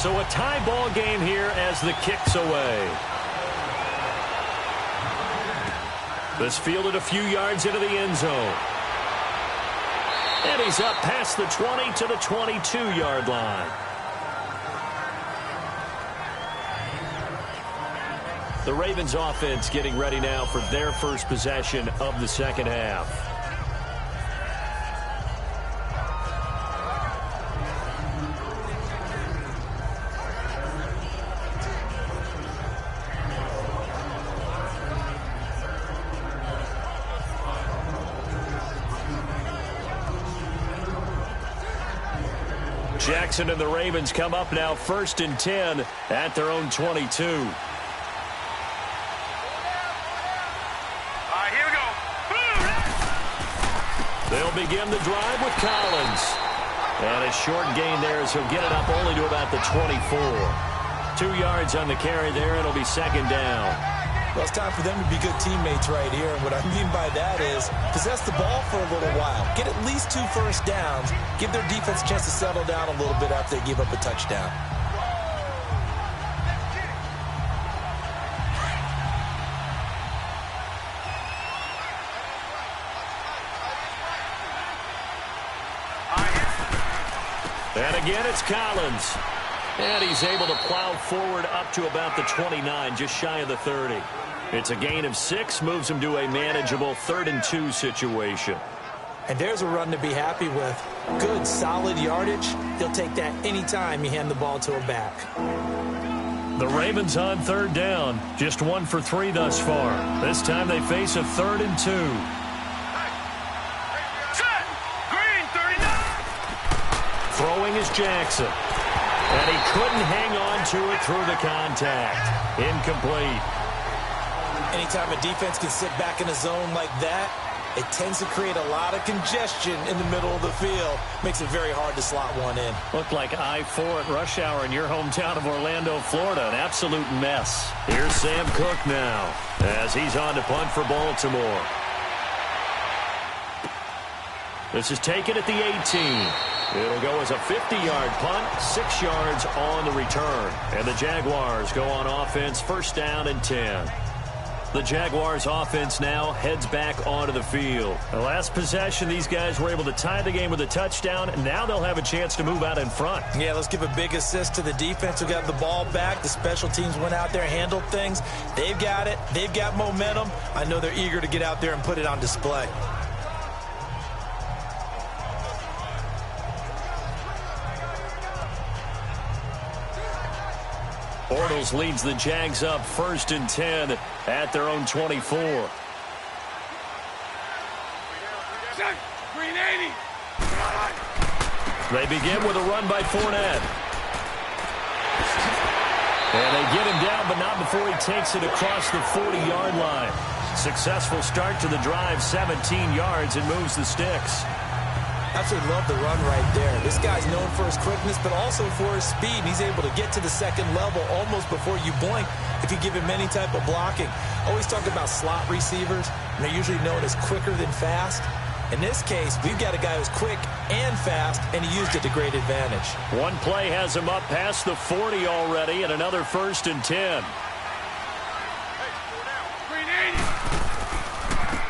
So a tie ball game here as the kick's away. This fielded a few yards into the end zone. And he's up past the 20 to the 22-yard line. The Ravens offense getting ready now for their first possession of the second half. Jackson and the Ravens come up now 1st and 10 at their own 22. Here we go. They'll begin the drive with Collins. And a short gain there as he'll get it up only to about the 24. 2 yards on the carry there. It'll be second down. Well, it's time for them to be good teammates right here. And what I mean by that is possess the ball for a little while. Get at least 2 first downs. Give their defense a chance to settle down a little bit after they give up a touchdown. And again, it's Collins. And he's able to plow forward up to about the 29, just shy of the 30. It's a gain of 6, moves him to a manageable 3rd and 2 situation. And there's a run to be happy with. Good, solid yardage. He'll take that anytime you hand the ball to a back. The Ravens on 3rd down. Just 1 for 3 thus far. This time they face a 3rd and 2. Set. Green 39. is Jackson. And he couldn't hang on to it through the contact. Incomplete. Anytime a defense can sit back in a zone like that, it tends to create a lot of congestion in the middle of the field. Makes it very hard to slot one in. Looked like I-4 at rush hour in your hometown of Orlando, Florida. An absolute mess. Here's Sam Cook now as he's on to punt for Baltimore. This is taken at the 18. It'll go as a 50-yard punt, 6 yards on the return. And the Jaguars go on offense, first down and 10. The Jaguars offense now heads back onto the field. The last possession, these guys were able to tie the game with a touchdown, and now they'll have a chance to move out in front. Yeah, let's give a big assist to the defense who got the ball back. The special teams went out there, handled things. They've got it. They've got momentum. I know they're eager to get out there and put it on display. Bortles leads the Jags up first and 10 at their own 24. They begin with a run by Fournette. And they get him down, but not before he takes it across the 40-yard line. Successful start to the drive, 17 yards, and moves the sticks. Absolutely love the run right there. This guy's known for his quickness, but also for his speed. He's able to get to the second level almost before you blink if you give him any type of blocking. Always talk about slot receivers, and they're usually known as quicker than fast. In this case, we've got a guy who's quick and fast, and he used it to great advantage. One play has him up past the 40 already, and another first and 10.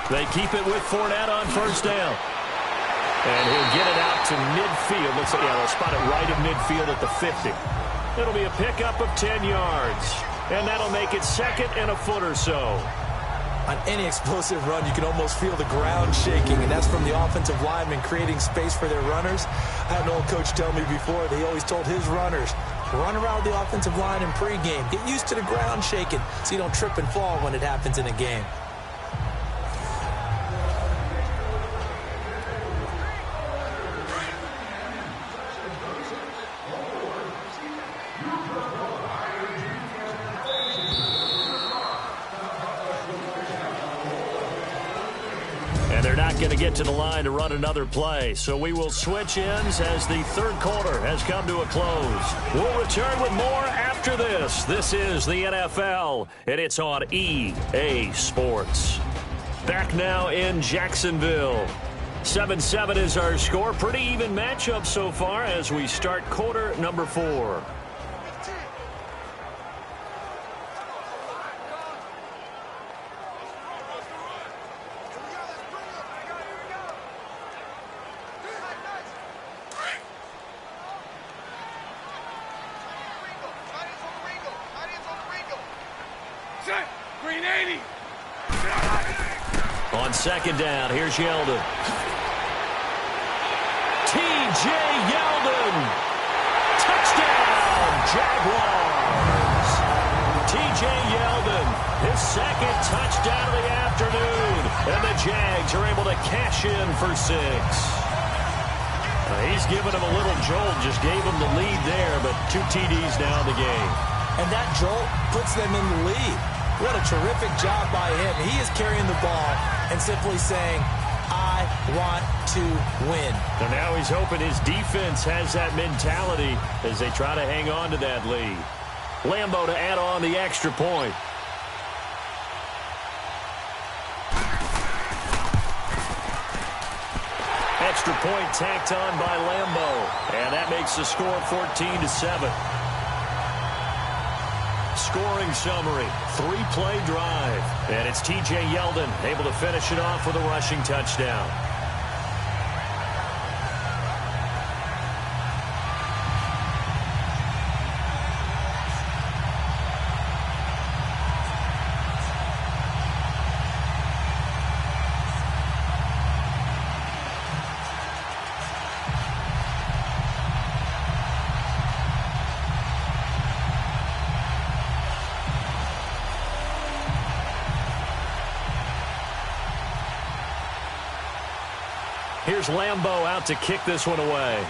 They keep it with Fournette on first down. And he'll get it out to midfield. Looks like, they'll spot it right at midfield at the 50. It'll be a pickup of 10 yards. And that'll make it second and a foot or so. On any explosive run, you can almost feel the ground shaking, and that's from the offensive linemen creating space for their runners. I had an old coach tell me before, they always told his runners, run around the offensive line in pregame. Get used to the ground shaking so you don't trip and fall when it happens in a game. Going to get to the line to run another play. So we will switch ends as the third quarter has come to a close. We'll return with more after this. This is the NFL, and it's on EA Sports. Back now in Jacksonville. 7-7 is our score. Pretty even matchup so far as we start quarter number 4. On second down, here's Yeldon. T.J. Yeldon. Touchdown, Jaguars. T.J. Yeldon, his second touchdown of the afternoon. And the Jags are able to cash in for 6. He's given him a little jolt, just gave him the lead there, but 2 TDs now in the game. And that jolt puts them in the lead. What a terrific job by him. He is carrying the ball and simply saying, I want to win. And now he's hoping his defense has that mentality as they try to hang on to that lead. Lambo to add on the extra point. Extra point tacked on by Lambo. And that makes the score 14-7. Scoring summary, 3-play drive. And it's T.J. Yeldon able to finish it off with a rushing touchdown. Here's Lambo out to kick this one away.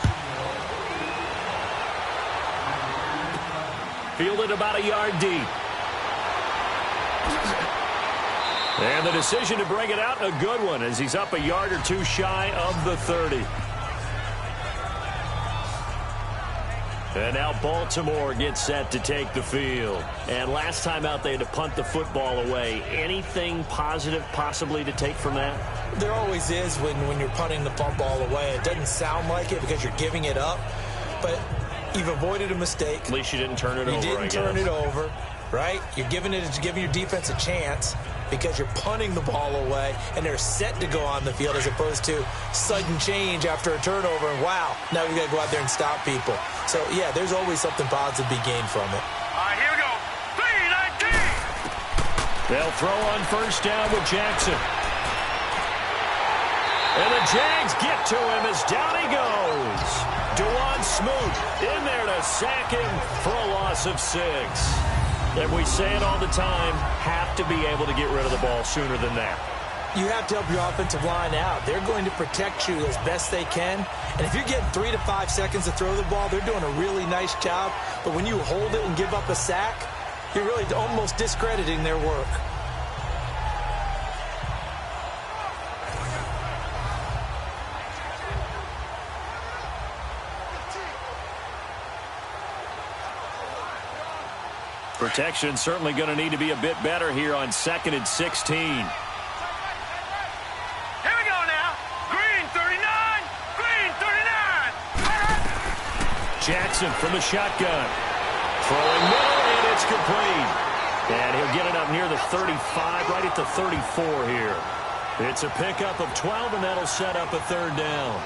fielded about a yard deep. And the decision to bring it out, a good one, as he's up a yard or two shy of the 30. And now Baltimore gets set to take the field. And last time out, they had to punt the football away. Anything positive possibly to take from that? There always is when you're punting the football away. It doesn't sound like it because you're giving it up, but you've avoided a mistake. At least you didn't turn it over, You didn't turn it over, right? You're giving your defense a chance because you're punting the ball away, and they're set to go on the field as opposed to sudden change after a turnover, and wow, now we got to go out there and stop people. So, yeah, there's always something positive to be gained from it. All right, here we go. 3-19. They'll throw on first down with Jackson. And the Jags get to him as down he goes. Dewan Smoot in there to sack him for a loss of 6. And we say it all the time, have to be able to get rid of the ball sooner than that. You have to help your offensive line out. They're going to protect you as best they can. And if you're getting 3 to 5 seconds to throw the ball, they're doing a really nice job. But when you hold it and give up a sack, you're really almost discrediting their work. Protection certainly going to need to be a bit better here on 2nd and 16. Here we go now. Green 39. Green 39. Jackson from the shotgun. Throwing middle, and it's complete. And he'll get it up near the 35, right at the 34 here. It's a pickup of 12, and that'll set up a 3rd down.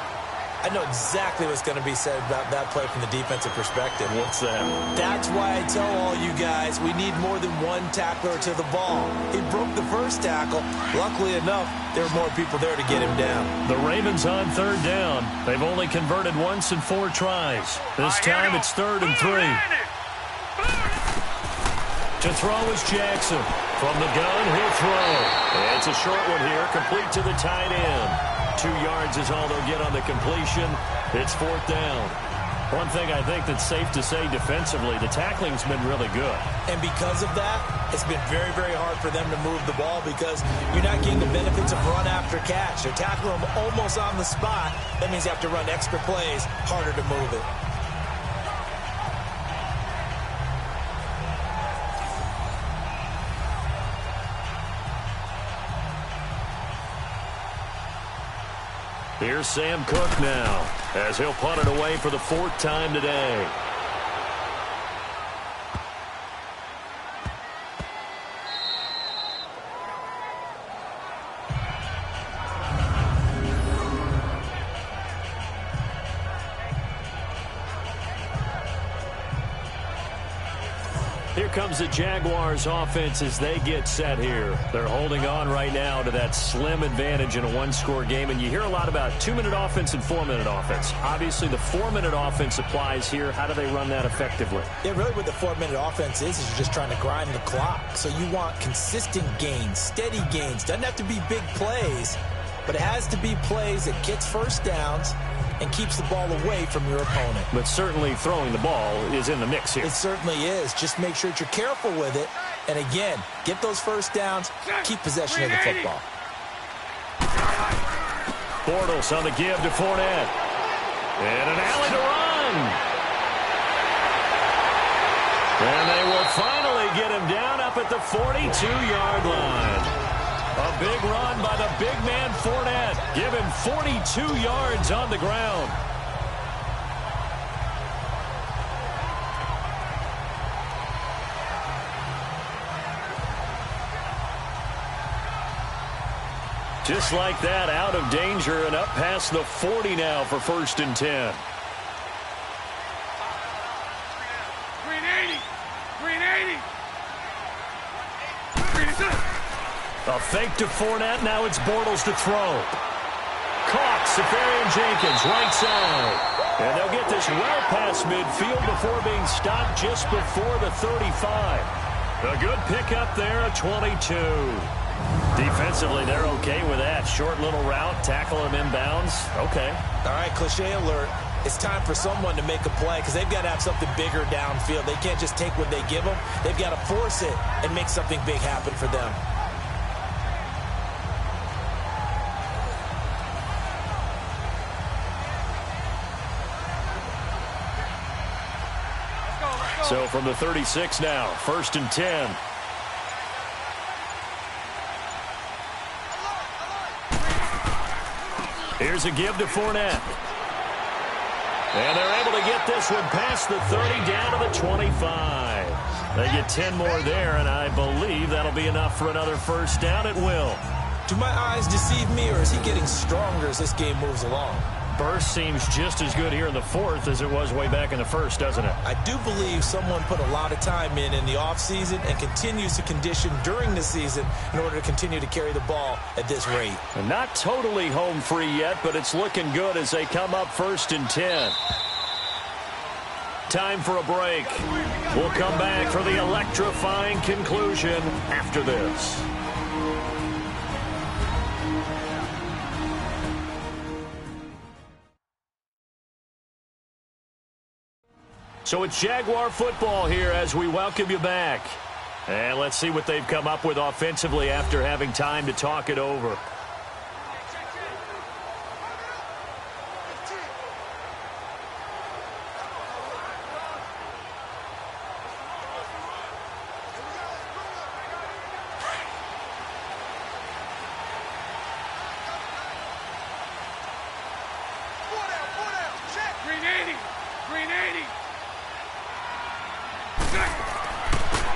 I know exactly what's going to be said about that play from the defensive perspective. What's that? That's why I tell all you guys we need more than one tackler to the ball. He broke the first tackle. Luckily enough, there were more people there to get him down. The Ravens on 3rd down. They've only converted once in 4 tries. This time it's 3rd and 3. To throw is Jackson. From the gun, he'll throw. And it's a short one here, complete to the tight end. 2 yards is all they'll get on the completion. It's 4th down. One thing I think that's safe to say defensively, the tackling's been really good. And because of that, it's been very, very hard for them to move the ball because you're not getting the benefits of run after catch. They're tackling them almost on the spot. That means you have to run extra plays, harder to move it. Here's Sam Cook now, as he'll punt it away for the 4th time today. Here comes the Jaguars offense as they get set here. They're holding on right now to that slim advantage in a 1-score game. And you hear a lot about 2-minute offense and 4-minute offense. Obviously, the 4-minute offense applies here. How do they run that effectively? Yeah, really what the 4-minute offense is you're just trying to grind the clock. So you want consistent gains, steady gains. Doesn't have to be big plays, but it has to be plays that gets first downs and keeps the ball away from your opponent. But certainly throwing the ball is in the mix here. It certainly is. Just make sure that you're careful with it. And again, get those first downs, keep possession of the football. Bortles on the give to Fournette. And an alley to run. And they will finally get him down up at the 42-yard line. A big run by the big man Fournette. Give him 42 yards on the ground. Just like that, out of danger and up past the 40 now for 1st and 10. Green 80. Green 80. A fake to Fournette. Now it's Bortles to throw. Caught. Safarian-Jenkins, right side. And they'll get this well past midfield before being stopped just before the 35. A good pickup there, a 22. Defensively, they're okay with that. Short little route, tackle him inbounds. Okay. All right, cliche alert. it's time for someone to make a play because they've got to have something bigger downfield. They can't just take what they give them. They've got to force it and make something big happen for them. So from the 36 now, 1st and 10. Here's a give to Fournette. And they're able to get this one past the 30 down to the 25. They get 10 more there, and I believe that'll be enough for another first down at will. Do my eyes deceive me, or is he getting stronger as this game moves along? Burst seems just as good here in the 4th as it was way back in the 1st, doesn't it? I do believe someone put a lot of time in the offseason and continues to condition during the season in order to continue to carry the ball at this rate. And not totally home free yet, but it's looking good as they come up 1st and 10. Time for a break. We'll come back for the electrifying conclusion after this. So it's Jaguar football here as we welcome you back. And let's see what they've come up with offensively after having time to talk it over.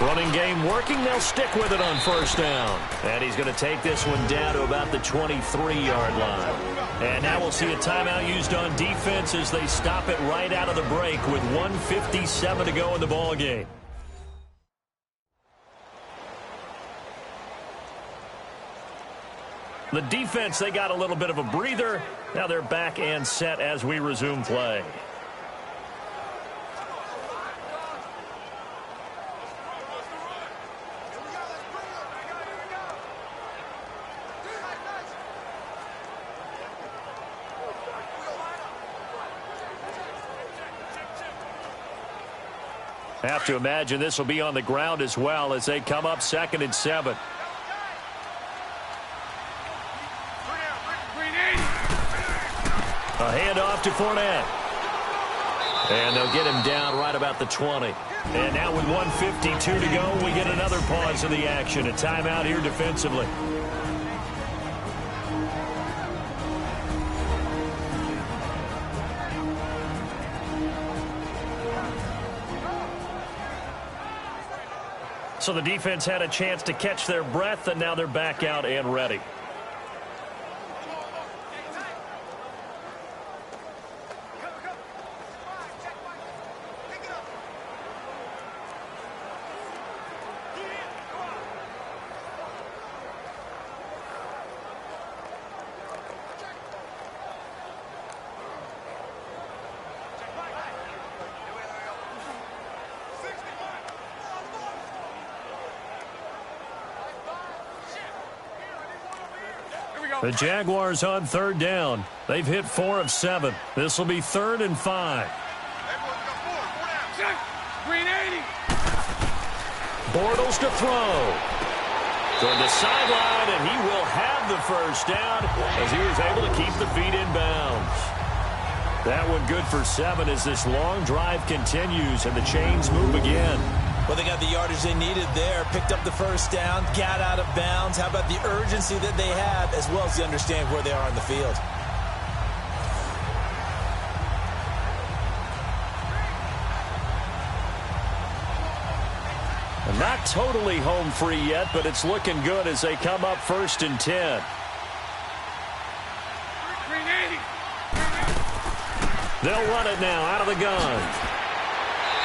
Running game working. They'll stick with it on 1st down. And he's going to take this one down to about the 23-yard line. And now we'll see a timeout used on defense as they stop it right out of the break with 1:57 to go in the ballgame. The defense, they got a little bit of a breather. Now they're back and set as we resume play. Have to imagine this will be on the ground as well as they come up 2nd and 7. A handoff to Fournette. And they'll get him down right about the 20. And now with 1:52 to go, we get another pause in the action. A timeout here defensively. So the defense had a chance to catch their breath, and now they're back out and ready. The Jaguars on 3rd down. They've hit 4 of 7. This will be 3rd and 5. Bortles to throw. Toward the sideline, and he will have the first down as he was able to keep the feet in bounds. That one good for 7 as this long drive continues and the chains move again. Well, they got the yardage they needed there, picked up the first down, got out of bounds. How about the urgency that they have, as well as they understand where they are on the field? And not totally home free yet, but it's looking good as they come up 1st and 10. They'll run it now out of the gun.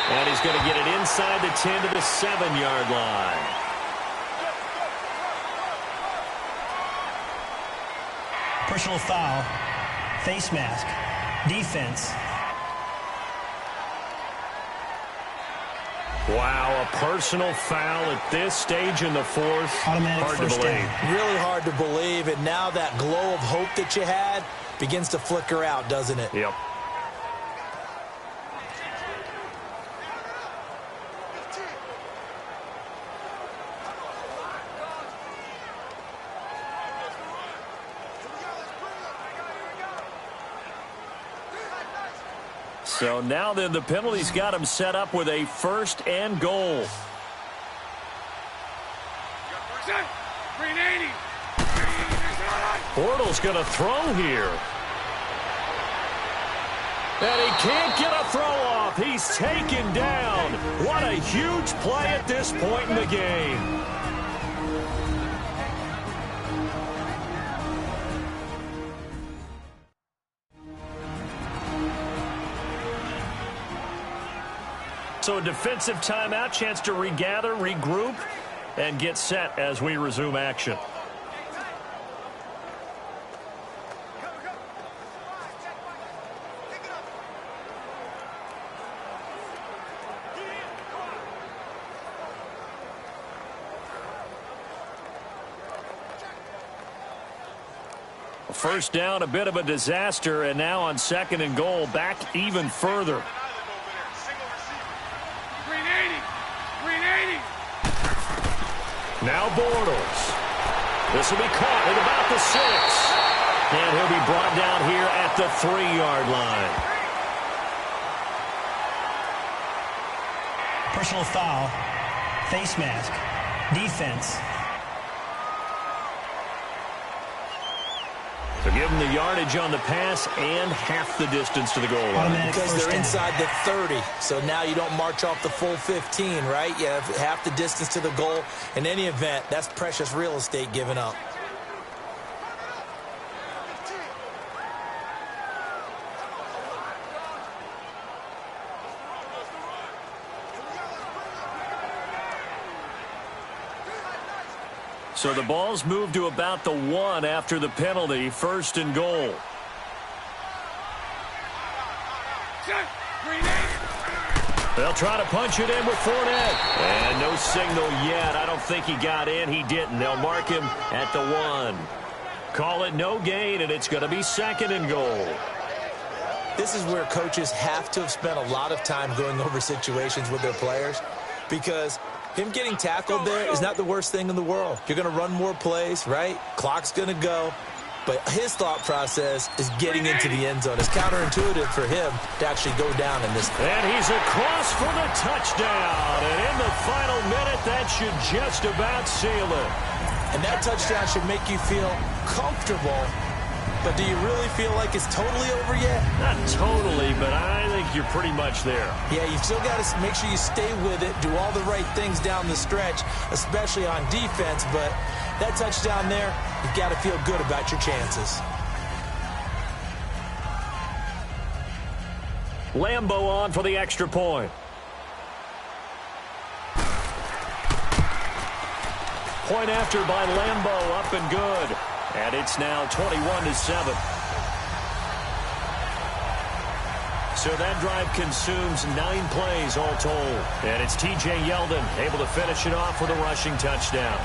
And he's going to get it inside the 10 to the 7-yard line. Personal foul, face mask, defense. Wow, a personal foul at this stage in the 4th. Automatic hard first to believe. down. Really hard to believe, and now that glow of hope that you had begins to flicker out, doesn't it? Yep. So now then the penalty's got him set up with a 1st and goal. Bortles going to throw here. And he can't get a throw off. He's taken down. What a huge play at this point in the game. So a defensive timeout, chance to regather, regroup, and get set as we resume action. First down, a bit of a disaster, and now on 2nd and goal, back even further. Now Bortles. This will be caught at about the 6. And he'll be brought down here at the 3-yard line. Personal foul, face mask, defense. So give them the yardage on the pass and half the distance to the goal line. Because they're inside the 30, so now you don't march off the full 15, right? You have half the distance to the goal. In any event, that's precious real estate given up. So the ball's moved to about the 1 after the penalty, 1st and goal. They'll try to punch it in with Fournette. And no signal yet. I don't think he got in. He didn't. They'll mark him at the 1. Call it no gain, and it's going to be 2nd and goal. This is where coaches have to have spent a lot of time going over situations with their players, because him getting tackled there is not the worst thing in the world. You're going to run more plays, right? Clock's going to go. But his thought process is getting into the end zone. It's counterintuitive for him to actually go down in this. And he's across for the touchdown. And in the final minute, that should just about seal it. And that touchdown should make you feel comfortable. But do you really feel like it's totally over yet? Not totally, but I think you're pretty much there. Yeah, you've still got to make sure you stay with it, do all the right things down the stretch, especially on defense. But that touchdown there, you've got to feel good about your chances. Lambo on for the extra point. Point after by Lambo, up and good. And it's now 21-7. So that drive consumes 9 plays all told. And it's T.J. Yeldon able to finish it off with a rushing touchdown.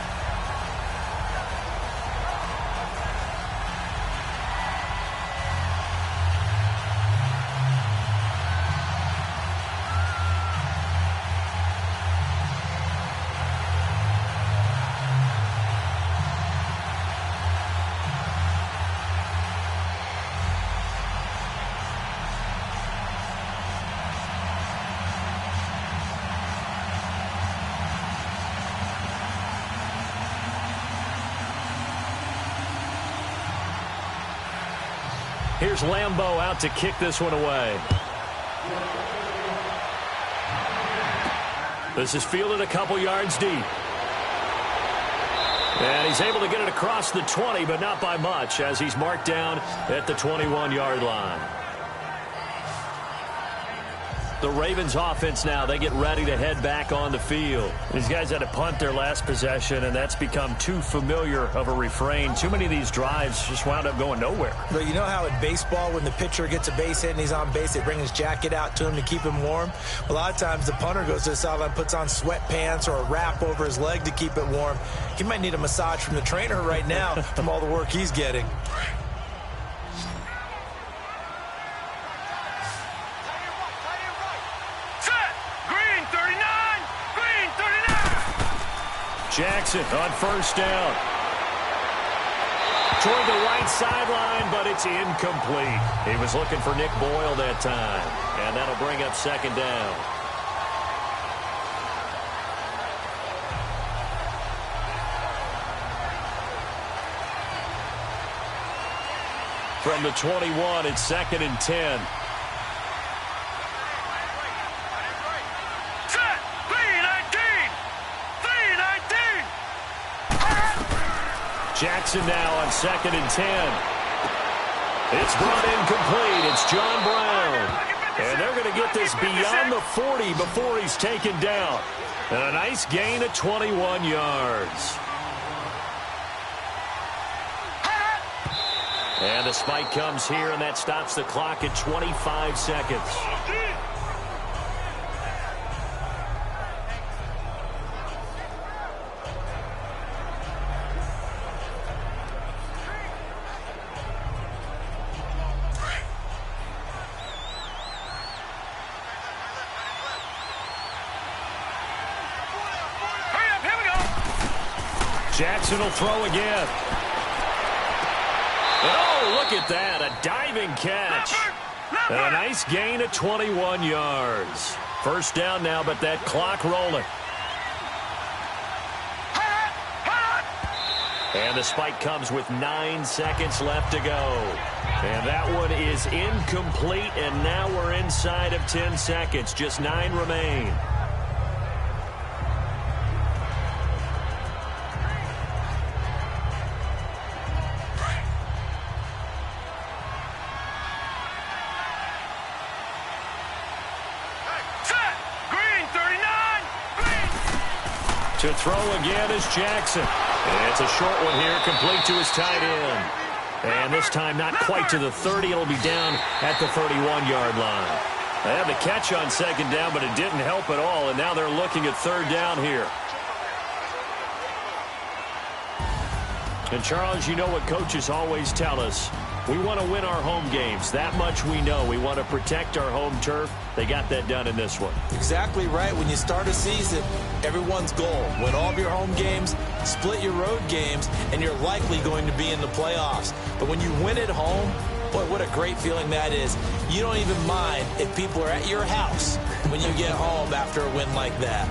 Here's Lambo out to kick this one away. This is fielded a couple yards deep. And he's able to get it across the 20, but not by much, as he's marked down at the 21-yard line. The Ravens offense now, they get ready to head back on the field. These guys had to punt their last possession, and that's become too familiar of a refrain. Too many of these drives just wound up going nowhere. But you know how in baseball, when the pitcher gets a base hit and he's on base, they bring his jacket out to him to keep him warm? A lot of times the punter goes to the sideline, puts on sweatpants or a wrap over his leg to keep it warm. He might need a massage from the trainer right now from all the work he's getting. Jackson on first down. toward the right sideline, but it's incomplete. He was looking for Nick Boyle that time, and that'll bring up second down. From the 21, it's 2nd and 10. Jackson now on 2nd and 10. It's brought incomplete. It's John Brown. And they're going to get this beyond the 40 before he's taken down. And a nice gain of 21 yards. And the spike comes here, and that stops the clock at 25 seconds. Jackson will throw again. And oh, look at that, a diving catch. And a nice gain of 21 yards. First down now, but that clock rolling. And the spike comes with 9 seconds left to go. And that one is incomplete, and now we're inside of 10 seconds. Just 9 remain. To throw again is Jackson. And it's a short one here, complete to his tight end. And this time not quite to the 30. It'll be down at the 31-yard line. They had the catch on second down, but it didn't help at all. And now they're looking at third down here. And, Charles, you know what coaches always tell us. We want to win our home games. That much we know. We want to protect our home turf. They got that done in this one. Exactly right. When you start a season, everyone's goal, win all of your home games, split your road games, and you're likely going to be in the playoffs. But when you win at home, boy, what a great feeling that is. You don't even mind if people are at your house when you get home after a win like that.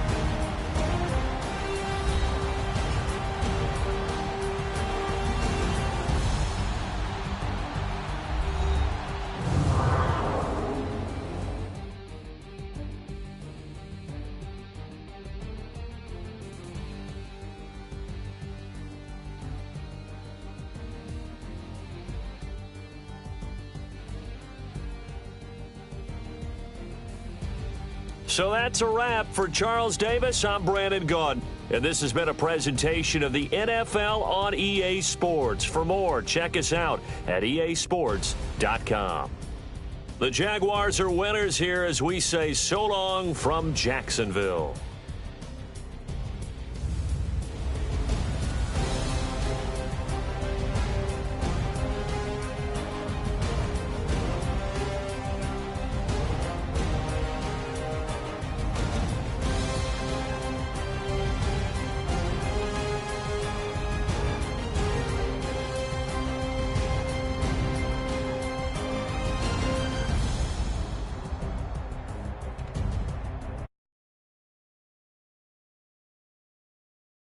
So that's a wrap for Charles Davis. I'm Brandon Gaudin, and this has been a presentation of the NFL on EA Sports. For more, check us out at easports.com. The Jaguars are winners here as we say so long from Jacksonville.